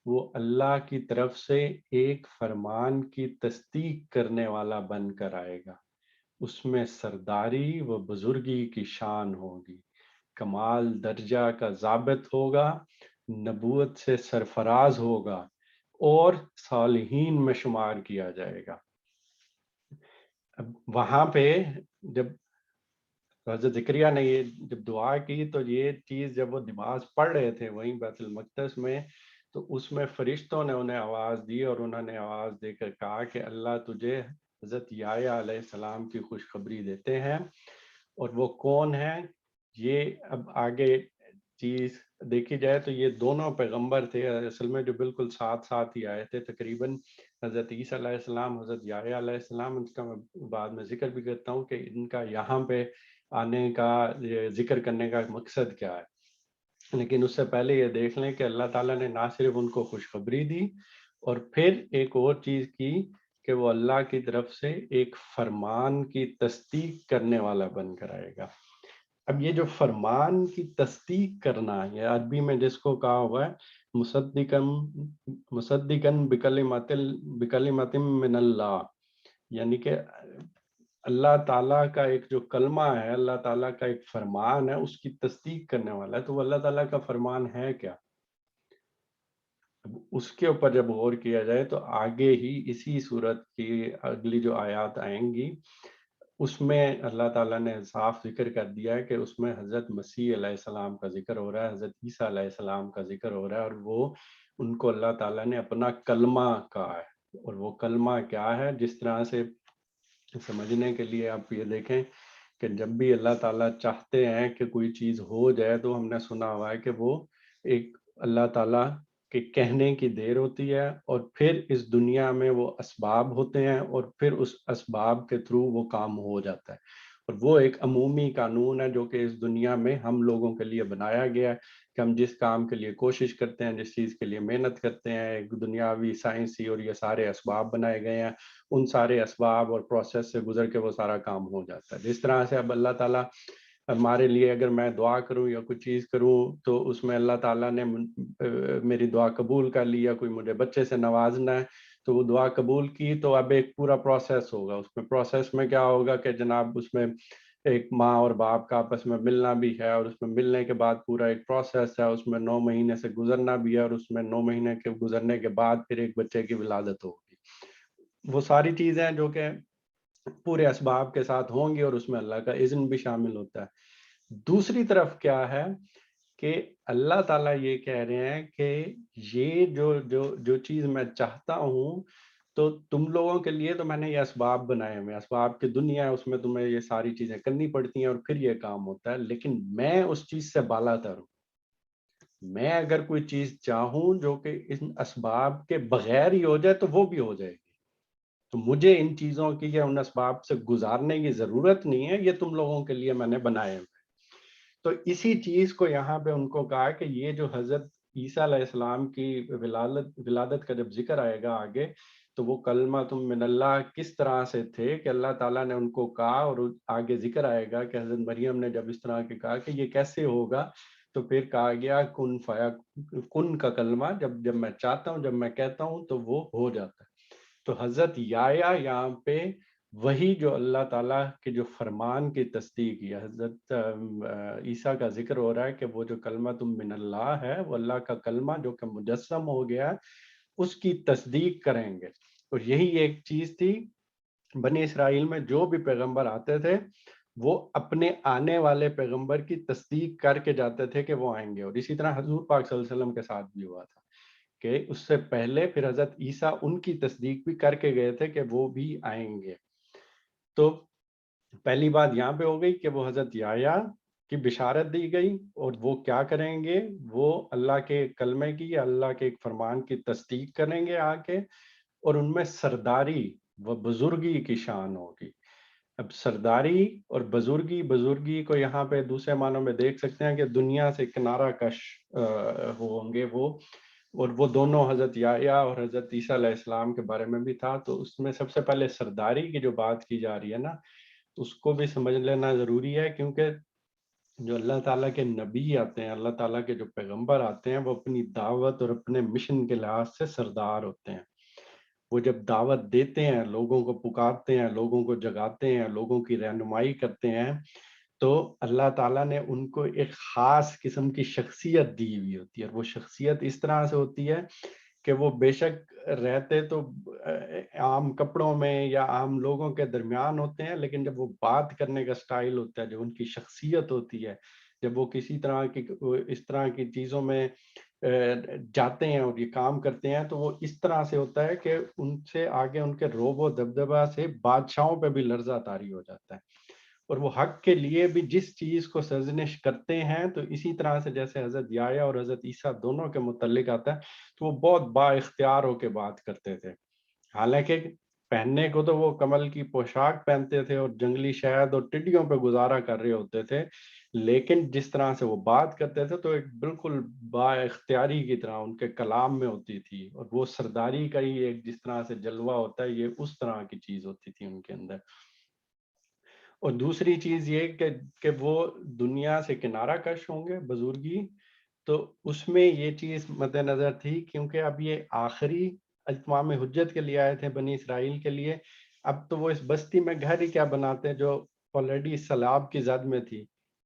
وہ اللہ کی طرف سے ایک فرمان کی تصدیق کرنے والا بن کر آئے گا، اس میں سرداری و بزرگی کی شان ہوگی، کمال درجہ کا ضابط ہوگا، نبوت سے سرفراز ہوگا اور صالحین میں شمار کیا جائے گا۔ اب وہاں پہ جب حضرت ذکریہ نے یہ جب دعا کی تو یہ چیز جب وہ نماز پڑھ رہے تھے وہیں بیت المقدس میں، تو اس میں فرشتوں نے انہیں آواز دی اور انہوں نے آواز دے کر کہا کہ اللہ تجھے حضرت یحییٰ علیہ السلام کی خوشخبری دیتے ہیں۔ اور وہ کون ہے؟ یہ اب آگے چیز دیکھی جائے تو یہ دونوں پیغمبر تھے اصل میں جو بالکل ساتھ ساتھ ہی آئے تھے تقریباً، حضرت عیسیٰ علیہ السلام، حضرت یحییٰ علیہ السلام۔ اس کا میں بعد میں ذکر بھی کرتا ہوں کہ ان کا یہاں پہ آنے کا ذکر کرنے کا مقصد کیا ہے، لیکن اس سے پہلے یہ دیکھ لیں کہ اللہ تعالیٰ نے نہ صرف ان کو خوشخبری دی اور پھر ایک اور چیز کی کہ وہ اللہ کی طرف سے ایک فرمان کی تصدیق کرنے والا بن کر آئے گا۔ اب یہ جو فرمان کی تصدیق کرنا ہے عربی میں جس کو کہا ہوا ہے مصدقاً بکلمۃ من اللہ، یعنی کہ اللہ تعالیٰ کا ایک جو کلمہ ہے، اللہ تعالیٰ کا ایک فرمان ہے، اس کی تصدیق کرنے والا ہے۔ تو وہ اللہ تعالیٰ کا فرمان ہے کیا؟ اب اس کے اوپر جب غور کیا جائے تو آگے ہی اسی صورت کی اگلی جو آیات آئیں گی اس میں اللہ تعالیٰ نے صاف ذکر کر دیا ہے کہ اس میں حضرت مسیح علیہ السلام کا ذکر ہو رہا ہے، حضرت عیسیٰ علیہ السلام کا ذکر ہو رہا ہے، اور وہ ان کو اللہ تعالیٰ نے اپنا کلمہ کہا ہے۔ اور وہ کلمہ کیا ہے؟ جس طرح سے سمجھنے کے لیے آپ یہ دیکھیں کہ جب بھی اللہ تعالیٰ چاہتے ہیں کہ کوئی چیز ہو جائے تو ہم نے سنا ہوا ہے کہ وہ ایک اللہ تعالیٰ کے کہنے کی دیر ہوتی ہے اور پھر اس دنیا میں وہ اسباب ہوتے ہیں اور پھر اس اسباب کے تھرو وہ کام ہو جاتا ہے۔ اور وہ ایک عمومی قانون ہے جو کہ اس دنیا میں ہم لوگوں کے لیے بنایا گیا ہے کہ ہم جس کام کے لیے کوشش کرتے ہیں، جس چیز کے لیے محنت کرتے ہیں، ایک دنیاوی سائنسی اور یہ سارے اسباب بنائے گئے ہیں، ان سارے اسباب اور پروسیس سے گزر کے وہ سارا کام ہو جاتا ہے۔ جس طرح سے اب اللہ تعالیٰ ہمارے لیے اگر میں دعا کروں یا کوئی چیز کروں تو اس میں اللہ تعالیٰ نے میری دعا قبول کر لی، یا کوئی مجھے بچے سے نوازنا ہے تو وہ دعا قبول کی، تو اب ایک پورا پروسیس ہوگا۔ اس میں پروسیس میں کیا ہوگا کہ جناب اس میں ایک ماں اور باپ کا آپس میں ملنا بھی ہے، اور اس میں ملنے کے بعد پورا ایک پروسیس ہے، اس میں 9 مہینے سے گزرنا بھی ہے، اور اس میں 9 مہینے کے گزرنے کے بعد پھر ایک بچے کی ولادت ہوگی۔ وہ ساری چیزیں جو کہ پورے اسباب کے ساتھ ہوں گی اور اس میں اللہ کا اذن بھی شامل ہوتا ہے۔ دوسری طرف کیا ہے کہ اللہ تعالیٰ یہ کہہ رہے ہیں کہ یہ جو چیز میں چاہتا ہوں تو تم لوگوں کے لیے تو میں نے یہ اسباب بنائے ہوئے، اسباب کی دنیا ہے، اس میں تمہیں یہ ساری چیزیں کرنی پڑتی ہیں اور پھر یہ کام ہوتا ہے، لیکن میں اس چیز سے بالا تر ہوں۔ میں اگر کوئی چیز چاہوں جو کہ ان اسباب کے بغیر ہی ہو جائے تو وہ بھی ہو جائے گی، تو مجھے ان چیزوں کی یا ان اسباب سے گزارنے کی ضرورت نہیں ہے، یہ تم لوگوں کے لیے میں نے بنائے ہوئے۔ تو اسی چیز کو یہاں پہ ان کو کہا کہ یہ جو حضرت عیسیٰ علیہ السلام کی ولادت کا جب ذکر آئے گا آگے، تو وہ کلمۃ من اللہ کس طرح سے تھے کہ اللہ تعالیٰ نے ان کو کہا، اور آگے ذکر آئے گا کہ حضرت مریم نے جب اس طرح کے کہا کہ یہ کیسے ہوگا، تو پھر کہا گیا کن فیا کن کا کلمہ، جب میں چاہتا ہوں، جب میں کہتا ہوں تو وہ ہو جاتا ہے۔ تو حضرت یحییٰ یہاں پہ وہی جو اللہ تعالیٰ کے جو فرمان کی تصدیق ہے، حضرت عیسیٰ کا ذکر ہو رہا ہے کہ وہ جو کلمۃ من اللہ ہے، وہ اللہ کا کلمہ جو کہ مجسم ہو گیا ہے، اس کی تصدیق کریں گے۔ اور یہی ایک چیز تھی، بنی اسرائیل میں جو بھی پیغمبر آتے تھے وہ اپنے آنے والے پیغمبر کی تصدیق کر کے جاتے تھے کہ وہ آئیں گے، اور اسی طرح حضور پاک صلی اللہ علیہ وسلم کے ساتھ بھی ہوا تھا کہ اس سے پہلے پھر حضرت عیسیٰ ان کی تصدیق بھی کر کے گئے تھے کہ وہ بھی آئیں گے۔ تو پہلی بات یہاں پہ ہو گئی کہ وہ حضرت یحییٰ کی بشارت دی گئی، اور وہ کیا کریں گے؟ وہ اللہ کے کلمے کی یا اللہ کے ایک فرمان کی تصدیق کریں گے آ کے، اور ان میں سرداری و بزرگی کی شان ہوگی۔ اب سرداری اور بزرگی کو یہاں پہ دوسرے معنوں میں دیکھ سکتے ہیں کہ دنیا سے کنارہ کش ہوں گے وہ، اور وہ دونوں حضرت یحییٰ اور حضرت عیسیٰ علیہ السلام کے بارے میں بھی تھا۔ تو اس میں سب سے پہلے سرداری کی جو بات کی جا رہی ہے نا، اس کو بھی سمجھ لینا ضروری ہے، کیونکہ جو اللہ تعالیٰ کے نبی آتے ہیں، اللہ تعالیٰ کے جو پیغمبر آتے ہیں، وہ اپنی دعوت اور اپنے مشن کے لحاظ سے سردار ہوتے ہیں۔ وہ جب دعوت دیتے ہیں، لوگوں کو پکارتے ہیں، لوگوں کو جگاتے ہیں، لوگوں کی رہنمائی کرتے ہیں، تو اللہ تعالیٰ نے ان کو ایک خاص قسم کی شخصیت دی ہوئی ہوتی ہے، اور وہ شخصیت اس طرح سے ہوتی ہے کہ وہ بے شک رہتے تو عام کپڑوں میں یا عام لوگوں کے درمیان ہوتے ہیں، لیکن جب وہ بات کرنے کا سٹائل ہوتا ہے، جو ان کی شخصیت ہوتی ہے، جب وہ کسی طرح کی اس طرح کی چیزوں میں جاتے ہیں اور یہ کام کرتے ہیں، تو وہ اس طرح سے ہوتا ہے کہ ان سے آگے ان کے روب و دبدبہ سے بادشاہوں پہ بھی لرزہ طاری ہو جاتا ہے، اور وہ حق کے لیے بھی جس چیز کو سرزنش کرتے ہیں، تو اسی طرح سے جیسے حضرت یحییٰ اور حضرت عیسیٰ دونوں کے متعلق آتا ہے، تو وہ بہت با اختیار ہو کے بات کرتے تھے۔ حالانکہ پہننے کو تو وہ کمل کی پوشاک پہنتے تھے اور جنگلی شہد اور ٹڈیوں پہ گزارا کر رہے ہوتے تھے، لیکن جس طرح سے وہ بات کرتے تھے تو ایک بالکل با اختیاری کی طرح ان کے کلام میں ہوتی تھی، اور وہ سرداری کا ہی ایک جس طرح سے جلوہ ہوتا ہے، یہ اس طرح کی چیز ہوتی تھی ان کے اندر۔ اور دوسری چیز یہ کہ وہ دنیا سے کنارہ کش ہوں گے، بزرگی، تو اس میں یہ چیز مد نظر تھی، کیونکہ اب یہ آخری اتمام حجت کے لیے آئے تھے بنی اسرائیل کے لیے۔ اب تو وہ اس بستی میں گھر ہی کیا بناتے جو آلریڈی سیلاب کی زد میں تھی،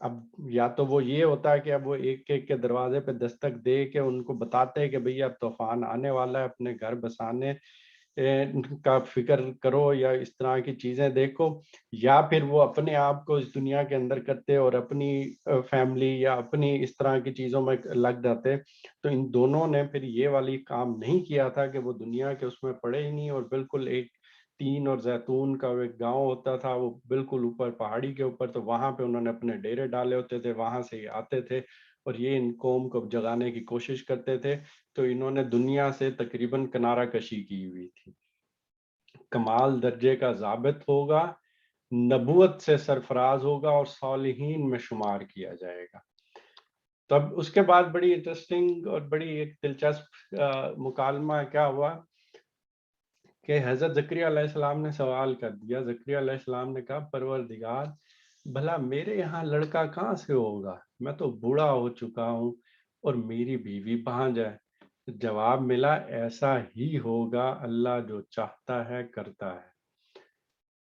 اب یا تو وہ یہ ہوتا ہے کہ اب وہ ایک ایک کے دروازے پہ دستک دے کے ان کو بتاتے ہیں کہ بھئی اب طوفان آنے والا ہے، اپنے گھر بسانے کا فکر کرو یا اس طرح کی چیزیں دیکھو، یا پھر وہ اپنے آپ کو اس دنیا کے اندر کرتے اور اپنی فیملی یا اپنی اس طرح کی چیزوں میں لگ جاتے۔ تو ان دونوں نے پھر یہ والی کام نہیں کیا تھا کہ وہ دنیا کے اس میں پڑے ہی نہیں، اور بالکل ایک تین اور زیتون کا ایک گاؤں ہوتا تھا، وہ بالکل اوپر پہاڑی کے اوپر، تو وہاں پہ انہوں نے اپنے ڈیرے ڈالے ہوتے تھے، وہاں سے یہ آتے تھے اور یہ ان قوم کو جگانے کی کوشش کرتے تھے۔ تو انہوں نے دنیا سے تقریباً کنارہ کشی کی ہوئی تھی۔ کمال درجے کا ضابط ہوگا، نبوت سے سرفراز ہوگا اور صالحین میں شمار کیا جائے گا۔ تب اس کے بعد بڑی انٹرسٹنگ اور بڑی ایک دلچسپ مکالمہ کیا ہوا کہ حضرت زکریا علیہ السلام نے سوال کر دیا۔ زکریا علیہ السلام نے کہا پروردگار، بھلا میرے یہاں لڑکا کہاں سے ہوگا؟ میں تو بوڑھا ہو چکا ہوں اور میری بیوی بھانج ہے۔ جواب ملا ایسا ہی ہوگا، اللہ جو چاہتا ہے کرتا ہے۔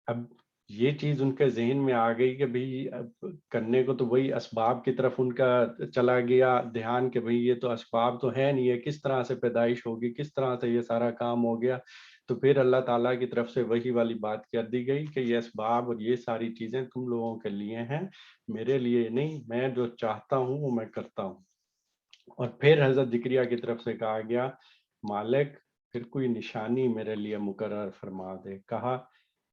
اب یہ چیز ان کے ذہن میں آ گئی کہ بھئی اب کرنے کو تو وہی اسباب کی طرف ان کا چلا گیا دھیان کہ بھئی یہ تو اسباب تو ہے نہیں ہے، کس طرح سے پیدائش ہوگی، کس طرح سے یہ سارا کام ہو گیا۔ تو پھر اللہ تعالیٰ کی طرف سے وہی والی بات کر دی گئی کہ یہ اسباب اور یہ ساری چیزیں تم لوگوں کے لیے ہیں، میرے لیے نہیں، میں جو چاہتا ہوں وہ میں کرتا ہوں۔ اور پھر حضرت زکریا کی طرف سے کہا گیا مالک پھر کوئی نشانی میرے لیے مقرر فرما دے۔ کہا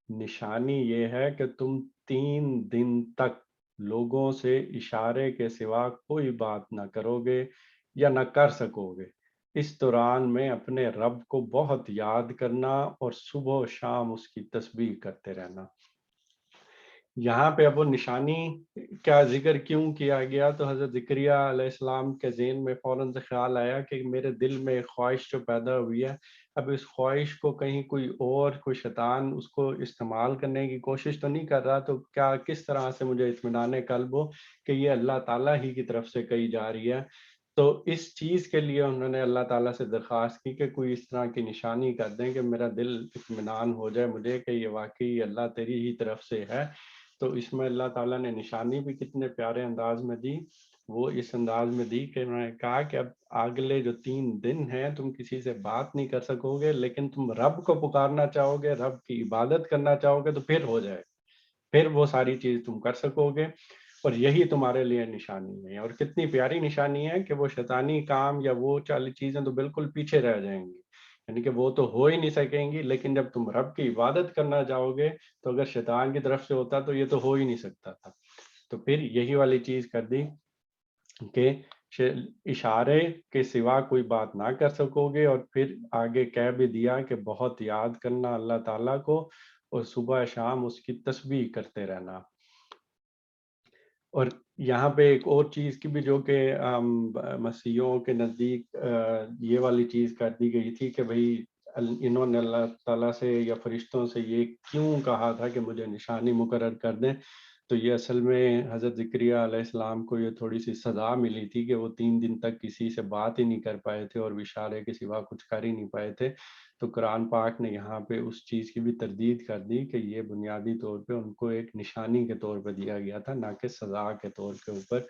نشانی یہ ہے کہ تم 3 دن تک لوگوں سے اشارے کے سوا کوئی بات نہ کرو گے یا نہ کر سکو گے۔ اس دوران میں اپنے رب کو بہت یاد کرنا اور صبح و شام اس کی تسبیح کرتے رہنا۔ یہاں پہ اب وہ نشانی کا ذکر کیوں کیا گیا؟ تو حضرت زکریا علیہ السلام کے ذہن میں فوراً سے خیال آیا کہ میرے دل میں ایک خواہش جو پیدا ہوئی ہے، اب اس خواہش کو کہیں کوئی شیطان اس کو استعمال کرنے کی کوشش تو نہیں کر رہا، تو کیا کس طرح سے مجھے اطمینان قلب ہو کہ یہ اللہ تعالیٰ ہی کی طرف سے کہی جا رہی ہے۔ تو اس چیز کے لیے انہوں نے اللہ تعالیٰ سے درخواست کی کہ کوئی اس طرح کی نشانی کر دیں کہ میرا دل اطمینان ہو جائے مجھے کہ یہ واقعی اللہ تیری ہی طرف سے ہے۔ تو اس میں اللہ تعالیٰ نے نشانی بھی کتنے پیارے انداز میں دی، وہ اس انداز میں دی کہ انہوں نے کہا کہ اب اگلے جو 3 دن ہیں تم کسی سے بات نہیں کر سکو گے، لیکن تم رب کو پکارنا چاہو گے، رب کی عبادت کرنا چاہو گے تو پھر ہو جائے، پھر وہ ساری چیز تم کر سکو گے، اور یہی تمہارے لیے نشانی ہے۔ اور کتنی پیاری نشانی ہے کہ وہ شیطانی کام یا وہ چالی چیزیں تو بالکل پیچھے رہ جائیں گی، یعنی کہ وہ تو ہو ہی نہیں سکیں گی، لیکن جب تم رب کی عبادت کرنا چاہو گے تو اگر شیطان کی طرف سے ہوتا تو یہ تو ہو ہی نہیں سکتا تھا. تو پھر یہی والی چیز کر دی کہ اشارے کے سوا کوئی بات نہ کر سکو گے، اور پھر آگے کہہ بھی دیا کہ بہت یاد کرنا اللہ تعالیٰ کو اور صبح شام اس کی تسبیح کرتے رہنا. اور یہاں پہ ایک اور چیز کی بھی جو کہ مسیحیوں کے نزدیک یہ والی چیز کر دی گئی تھی کہ بھئی انہوں نے اللہ تعالیٰ سے یا فرشتوں سے یہ کیوں کہا تھا کہ مجھے نشانی مقرر کر دیں. تو یہ اصل میں حضرت زکریا علیہ السلام کو یہ تھوڑی سی سزا ملی تھی کہ وہ 3 دن تک کسی سے بات ہی نہیں کر پائے تھے اور اشارے کے سوا کچھ کر ہی نہیں پائے تھے. تو قرآن پاک نے یہاں پہ اس چیز کی بھی تردید کر دی کہ یہ بنیادی طور پہ ان کو ایک نشانی کے طور پہ دیا گیا تھا، نہ کہ سزا کے طور کے اوپر.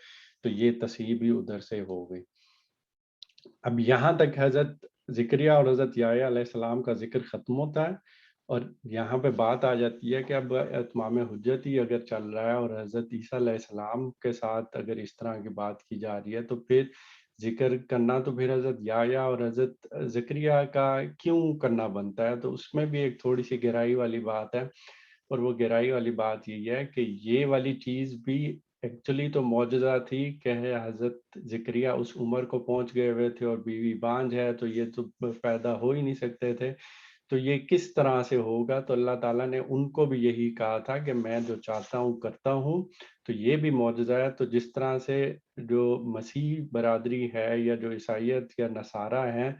تو یہ تصحیح بھی ادھر سے ہو گئی. اب یہاں تک حضرت زکریا اور حضرت یحییٰ علیہ السلام کا ذکر ختم ہوتا ہے، اور یہاں پہ بات آ جاتی ہے کہ اب اتمام حجت ہی اگر چل رہا ہے اور حضرت عیسیٰ علیہ السلام کے ساتھ اگر اس طرح کی بات کی جا رہی ہے تو پھر ذکر کرنا تو پھر حضرت یحییٰ اور حضرت زکریا کا کیوں کرنا بنتا ہے. تو اس میں بھی ایک تھوڑی سی گہرائی والی بات ہے، اور وہ گہرائی والی بات یہی ہے کہ یہ والی چیز بھی ایکچولی تو معجزہ تھی کہ حضرت زکریا اس عمر کو پہنچ گئے ہوئے تھے اور بیوی بانجھ ہے، تو یہ تو پیدا ہو ہی نہیں سکتے تھے. تو یہ کس طرح سے ہوگا؟ تو اللہ تعالیٰ نے ان کو بھی یہی کہا تھا کہ میں جو چاہتا ہوں کرتا ہوں. تو یہ بھی معجزہ ہے. تو جس طرح سے جو مسیح برادری ہے یا جو عیسائیت یا نصارہ ہیں،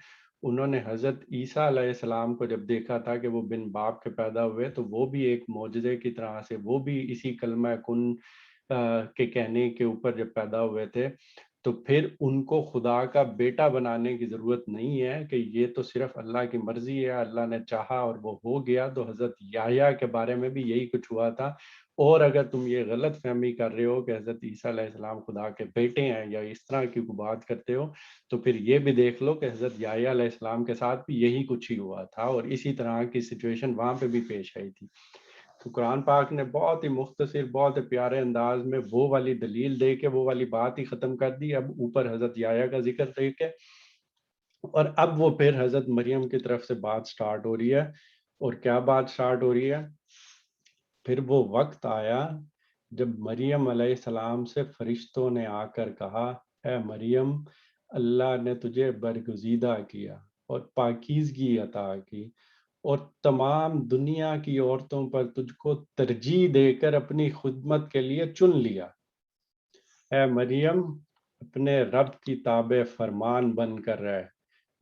انہوں نے حضرت عیسیٰ علیہ السلام کو جب دیکھا تھا کہ وہ بن باپ کے پیدا ہوئے، تو وہ بھی ایک معجزے کی طرح سے وہ بھی اسی کلمہ کن کے کہنے کے اوپر جب پیدا ہوئے تھے. تو پھر ان کو خدا کا بیٹا بنانے کی ضرورت نہیں ہے کہ یہ تو صرف اللہ کی مرضی ہے، اللہ نے چاہا اور وہ ہو گیا. تو حضرت یحییٰ کے بارے میں بھی یہی کچھ ہوا تھا. اور اگر تم یہ غلط فہمی کر رہے ہو کہ حضرت عیسیٰ علیہ السلام خدا کے بیٹے ہیں یا اس طرح کی بات کرتے ہو، تو پھر یہ بھی دیکھ لو کہ حضرت یحییٰ علیہ السلام کے ساتھ بھی یہی کچھ ہی ہوا تھا، اور اسی طرح کی سچویشن وہاں پہ بھی پیش آئی تھی. تو قرآن پاک نے بہت ہی مختصر بہت ہی پیارے انداز میں وہ والی دلیل دے کے وہ والی بات ہی ختم کر دی. اب اوپر حضرت یحییٰ کا ذکر دے کے، اور اب وہ پھر حضرت مریم کی طرف سے بات سٹارٹ ہو رہی ہے. اور کیا بات سٹارٹ ہو رہی ہے؟ پھر وہ وقت آیا جب مریم علیہ السلام سے فرشتوں نے آ کر کہا، اے مریم، اللہ نے تجھے برگزیدہ کیا اور پاکیزگی عطا کی اور تمام دنیا کی عورتوں پر تجھ کو ترجیح دے کر اپنی خدمت کے لیے چن لیا. اے مریم، اپنے رب کی تابع فرمان بن کر رہ،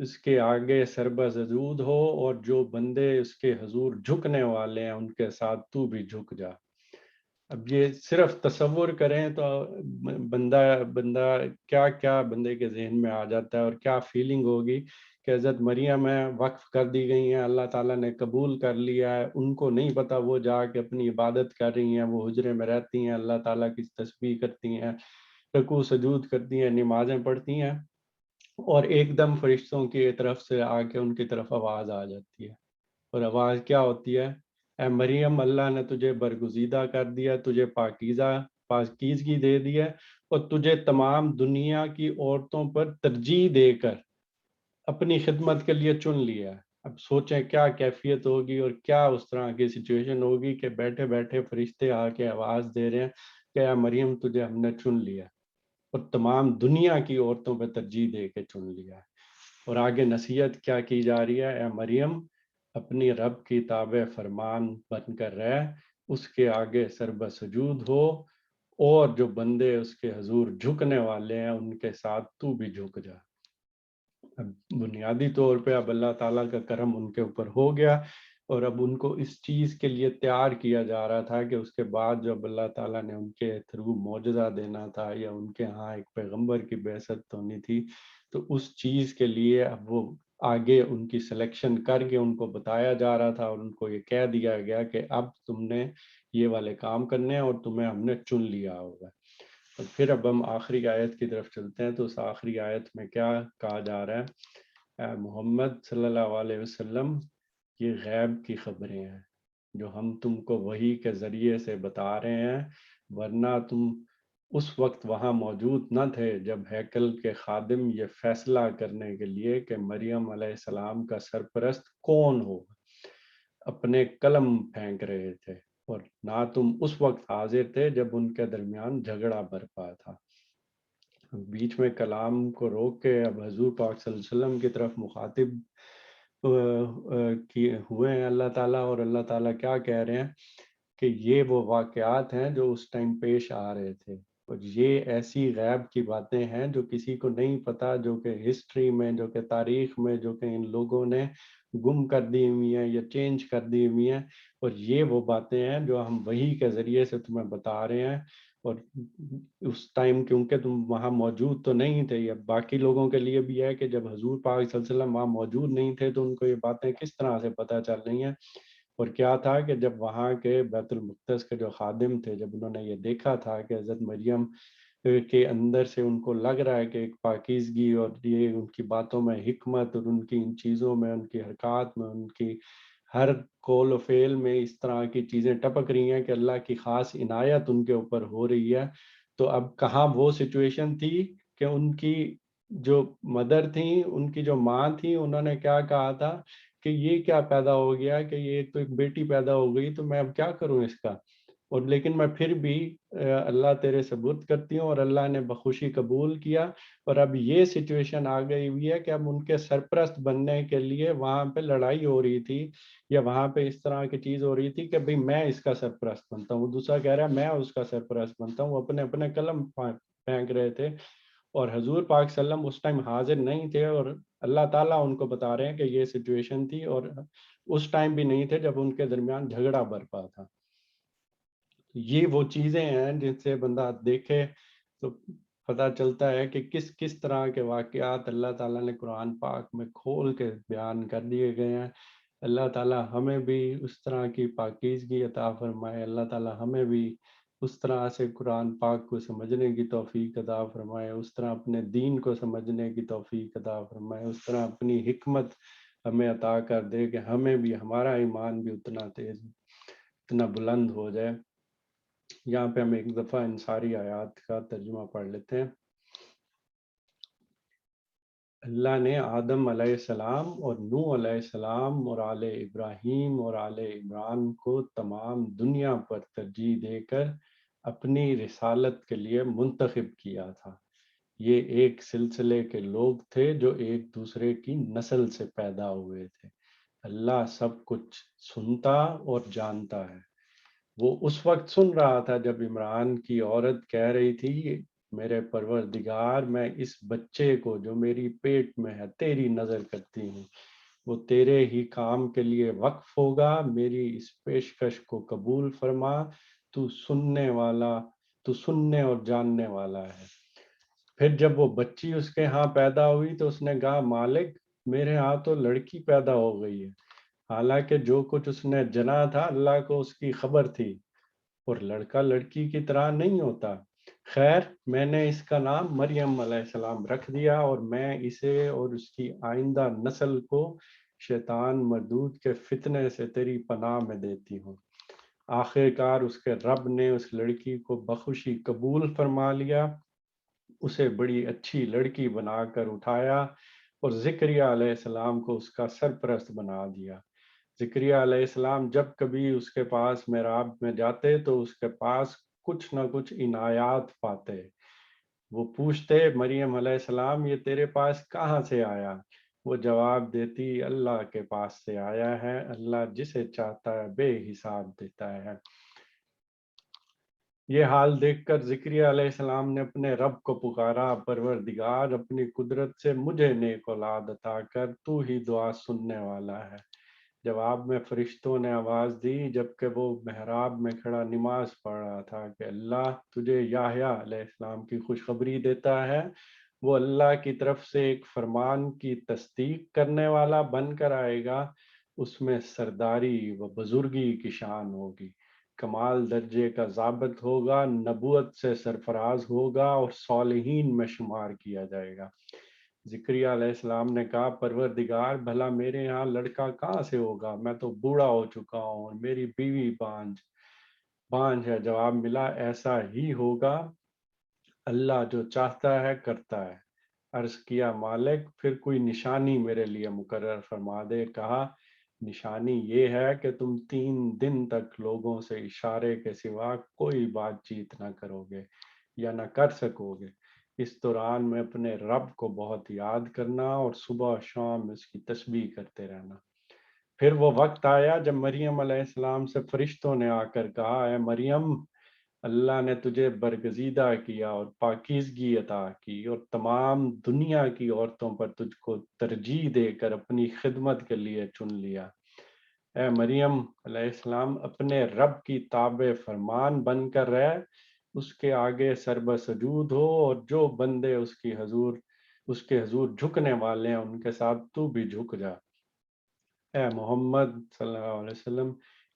اس کے آگے سربسجود ہو، اور جو بندے اس کے حضور جھکنے والے ہیں ان کے ساتھ تو بھی جھک جا. اب یہ صرف تصور کریں تو بندہ کیا کیا بندے کے ذہن میں آ جاتا ہے، اور کیا فیلنگ ہوگی کہ حضرت مریم ہے، وقف کر دی گئی ہیں، اللہ تعالیٰ نے قبول کر لیا ہے، ان کو نہیں پتا وہ جا کے اپنی عبادت کر رہی ہیں، وہ حجرے میں رہتی ہیں، اللہ تعالیٰ کی تسبیح کرتی ہیں، رکوع سجود کرتی ہیں، نمازیں پڑھتی ہیں، اور ایک دم فرشتوں کی طرف سے آ کے ان کی طرف آواز آ جاتی ہے. اور آواز کیا ہوتی ہے؟ اے مریم، اللہ نے تجھے برگزیدہ کر دیا، تجھے پاکیزگی دے دی ہے، اور تجھے تمام دنیا کی عورتوں پر ترجیح دے کر اپنی خدمت کے لیے چن لیا ہے. اب سوچیں کیا کیفیت ہوگی اور کیا اس طرح کی سچویشن ہوگی کہ بیٹھے بیٹھے فرشتے آ کے آواز دے رہے ہیں کہ اے مریم، تجھے ہم نے چن لیا اور تمام دنیا کی عورتوں پہ ترجیح دے کے چن لیا ہے. اور آگے نصیحت کیا کی جا رہی ہے؟ اے مریم، اپنی رب کی تابع فرمان بن کر رہ، اس کے آگے سربسجود ہو، اور جو بندے اس کے حضور جھکنے والے ہیں ان کے ساتھ تو بھی جھک جا. اب بنیادی طور پہ اب اللہ تعالیٰ کا کرم ان کے اوپر ہو گیا، اور اب ان کو اس چیز کے لیے تیار کیا جا رہا تھا کہ اس کے بعد جب اللہ تعالیٰ نے ان کے تھرو معجزہ دینا تھا یا ان کے ہاں ایک پیغمبر کی بعثت ہونی تھی، تو اس چیز کے لیے اب وہ آگے ان کی سلیکشن کر کے ان کو بتایا جا رہا تھا، اور ان کو یہ کہہ دیا گیا کہ اب تم نے یہ والے کام کرنے ہیں اور تمہیں ہم نے چن لیا ہوگا. اور پھر اب ہم آخری آیت کی طرف چلتے ہیں. تو اس آخری آیت میں کیا کہا جا رہا ہے؟ اے محمد صلی اللہ علیہ وسلم، یہ غیب کی خبریں ہیں جو ہم تم کو وحی کے ذریعے سے بتا رہے ہیں، ورنہ تم اس وقت وہاں موجود نہ تھے جب ہیکل کے خادم یہ فیصلہ کرنے کے لیے کہ مریم علیہ السلام کا سرپرست کون ہو اپنے قلم پھینک رہے تھے، اور نہ تم اس وقت حاضر تھے جب ان کے درمیان جھگڑا برپا تھا۔ بیچ میں کلام کو روک کے اب حضور پاک صلی اللہ علیہ وسلم کی طرف مخاطب ہوئے ہیں اللہ تعالیٰ، اور اللہ تعالیٰ کیا کہہ رہے ہیں کہ یہ وہ واقعات ہیں جو اس ٹائم پیش آ رہے تھے، اور یہ ایسی غیب کی باتیں ہیں جو کسی کو نہیں پتا، جو کہ ہسٹری میں، جو کہ تاریخ میں، جو کہ ان لوگوں نے گم کر دی ہوئی ہیں یا چینج کر دی ہوئی ہیں، اور یہ وہ باتیں ہیں جو ہم وحی کے ذریعے سے تمہیں بتا رہے ہیں۔ اور اس ٹائم کیونکہ تم وہاں موجود تو نہیں تھے، یا باقی لوگوں کے لیے بھی ہے کہ جب حضور پاک صلی اللہ علیہ وسلم وہاں موجود نہیں تھے تو ان کو یہ باتیں کس طرح سے پتہ چل رہی ہیں۔ اور کیا تھا کہ جب وہاں کے بیت المقدس کے جو خادم تھے، جب انہوں نے یہ دیکھا تھا کہ حضرت مریم کے اندر سے ان کو لگ رہا ہے کہ ایک پاکیزگی، اور یہ ان کی باتوں میں حکمت، اور ان کی ان چیزوں میں، ان کی حرکات میں، ان کی ہر قول و فعل میں اس طرح کی چیزیں ٹپک رہی ہیں کہ اللہ کی خاص عنایت ان کے اوپر ہو رہی ہے، تو اب کہاں وہ سچویشن تھی کہ ان کی جو مدر تھیں، ان کی جو ماں تھیں، انہوں نے کیا کہا تھا کہ یہ کیا پیدا ہو گیا کہ یہ تو ایک بیٹی پیدا ہو گئی، تو میں اب کیا کروں اس کا، اور لیکن میں پھر بھی اللہ تیرے سپرد کرتی ہوں، اور اللہ نے بخوشی قبول کیا۔ اور اب یہ سچویشن آ گئی ہوئی ہے کہ اب ان کے سرپرست بننے کے لیے وہاں پہ لڑائی ہو رہی تھی، یا وہاں پہ اس طرح کی چیز ہو رہی تھی کہ بھئی میں اس کا سرپرست بنتا ہوں، دوسرا کہہ رہا ہے میں اس کا سرپرست بنتا ہوں، اپنے اپنے قلم پھینک رہے تھے، اور حضور پاک صلی اللہ علیہ وسلم اس ٹائم حاضر نہیں تھے، اور اللہ تعالیٰ ان کو بتا رہے ہیں کہ یہ سچویشن تھی، اور اس ٹائم بھی نہیں تھے جب ان کے درمیان جھگڑا برپا تھا۔ یہ وہ چیزیں ہیں جن سے بندہ دیکھے تو پتہ چلتا ہے کہ کس کس طرح کے واقعات اللہ تعالیٰ نے قرآن پاک میں کھول کے بیان کر دیے گئے ہیں۔ اللہ تعالیٰ ہمیں بھی اس طرح کی پاکیزگی عطا فرمائے، اللہ تعالیٰ ہمیں بھی اس طرح سے قرآن پاک کو سمجھنے کی توفیق عطا فرمائے، اس طرح اپنے دین کو سمجھنے کی توفیق عطا فرمائے، اس طرح اپنی حکمت ہمیں عطا کر دے کہ ہمیں بھی ہمارا ایمان بھی اتنا تیز، اتنا بلند ہو جائے۔ یہاں پہ ہم ایک دفعہ ان ساری آیات کا ترجمہ پڑھ لیتے ہیں۔ اللہ نے آدم علیہ السلام اور نوح علیہ السلام اور آل ابراہیم اور آل عمران کو تمام دنیا پر ترجیح دے کر اپنی رسالت کے لیے منتخب کیا تھا۔ یہ ایک سلسلے کے لوگ تھے جو ایک دوسرے کی نسل سے پیدا ہوئے تھے۔ اللہ سب کچھ سنتا اور جانتا ہے۔ وہ اس وقت سن رہا تھا جب عمران کی عورت کہہ رہی تھی میرے پروردگار، میں اس بچے کو جو میری پیٹ میں ہے تیری نظر کرتی ہوں، وہ تیرے ہی کام کے لیے وقف ہوگا، میری اس پیشکش کو قبول فرما، تو سننے اور جاننے والا ہے۔ پھر جب وہ بچی اس کے ہاں پیدا ہوئی تو اس نے کہا مالک میرے ہاں تو لڑکی پیدا ہو گئی ہے، حالانکہ جو کچھ اس نے جنا تھا اللہ کو اس کی خبر تھی، اور لڑکا لڑکی کی طرح نہیں ہوتا۔ خیر میں نے اس کا نام مریم علیہ السلام رکھ دیا، اور میں اسے اور اس کی آئندہ نسل کو شیطان مردود کے فتنے سے تیری پناہ میں دیتی ہوں۔ آخر کار اس کے رب نے اس لڑکی کو بخوشی قبول فرما لیا، اسے بڑی اچھی لڑکی بنا کر اٹھایا، اور زکریا علیہ السلام کو اس کا سرپرست بنا دیا۔ زکریا علیہ السلام جب کبھی اس کے پاس محراب میں جاتے تو اس کے پاس کچھ نہ کچھ عنایات پاتے۔ وہ پوچھتے مریم علیہ السلام یہ تیرے پاس کہاں سے آیا؟ وہ جواب دیتی اللہ کے پاس سے آیا ہے، اللہ جسے چاہتا ہے بے حساب دیتا ہے۔ یہ حال دیکھ کر زکریا علیہ السلام نے اپنے رب کو پکارا، پروردگار اپنی قدرت سے مجھے نیک اولاد عطا کر، تو ہی دعا سننے والا ہے۔ جواب میں فرشتوں نے آواز دی جبکہ وہ محراب میں کھڑا نماز پڑھ رہا تھا کہ اللہ تجھے یحییٰ علیہ السلام کی خوشخبری دیتا ہے، وہ اللہ کی طرف سے ایک فرمان کی تصدیق کرنے والا بن کر آئے گا، اس میں سرداری و بزرگی کی شان ہوگی، کمال درجے کا ضابط ہوگا، نبوت سے سرفراز ہوگا، اور صالحین میں شمار کیا جائے گا۔ زکریا علیہ السلام نے کہا پروردگار بھلا میرے ہاں لڑکا کہاں سے ہوگا، میں تو بوڑھا ہو چکا ہوں اور میری بیوی بانجھ ہے۔ جواب ملا ایسا ہی ہوگا اللہ جو چاہتا ہے کرتا ہے۔ عرض کیا مالک پھر کوئی نشانی میرے لیے مقرر فرما دے۔ کہا نشانی یہ ہے کہ تم 3 دن تک لوگوں سے اشارے کے سوا کوئی بات چیت نہ کرو گے یا نہ کر سکو گے۔ اس دوران میں اپنے رب کو بہت یاد کرنا اور صبح و شام اس کی تسبیح کرتے رہنا۔ پھر وہ وقت آیا جب مریم علیہ السلام سے فرشتوں نے آ کر کہا اے مریم، اللہ نے تجھے برگزیدہ کیا اور پاکیزگی عطا کی اور تمام دنیا کی عورتوں پر تجھ کو ترجیح دے کر اپنی خدمت کے لیے چن لیا۔ اے مریم علیہ السلام اپنے رب کی تابع فرمان بن کر رہ، اس کے آگے سربہ سجود ہو، اور جو بندے اس کے حضور جھکنے والے ہیں ان کے ساتھ تو بھی جھک جا۔ اے محمد صلی اللہ علیہ وسلم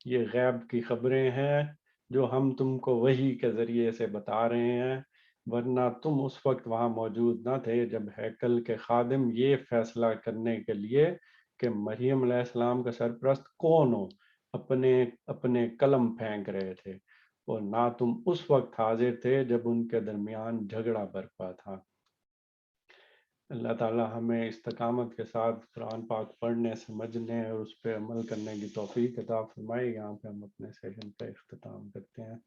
یہ غیب کی خبریں ہیں جو ہم تم کو وحی کے ذریعے سے بتا رہے ہیں، ورنہ تم اس وقت وہاں موجود نہ تھے جب ہیکل کے خادم یہ فیصلہ کرنے کے لیے کہ مریم علیہ السلام کا سرپرست کون ہو اپنے اپنے قلم پھینک رہے تھے، اور نہ تم اس وقت حاضر تھے جب ان کے درمیان جھگڑا برپا تھا۔ اللہ تعالی ہمیں استقامت کے ساتھ قرآن پاک پڑھنے، سمجھنے اور اس پہ عمل کرنے کی توفیق عطا فرمائے۔ یہاں پہ ہم اپنے سیشن کا اختتام کرتے ہیں۔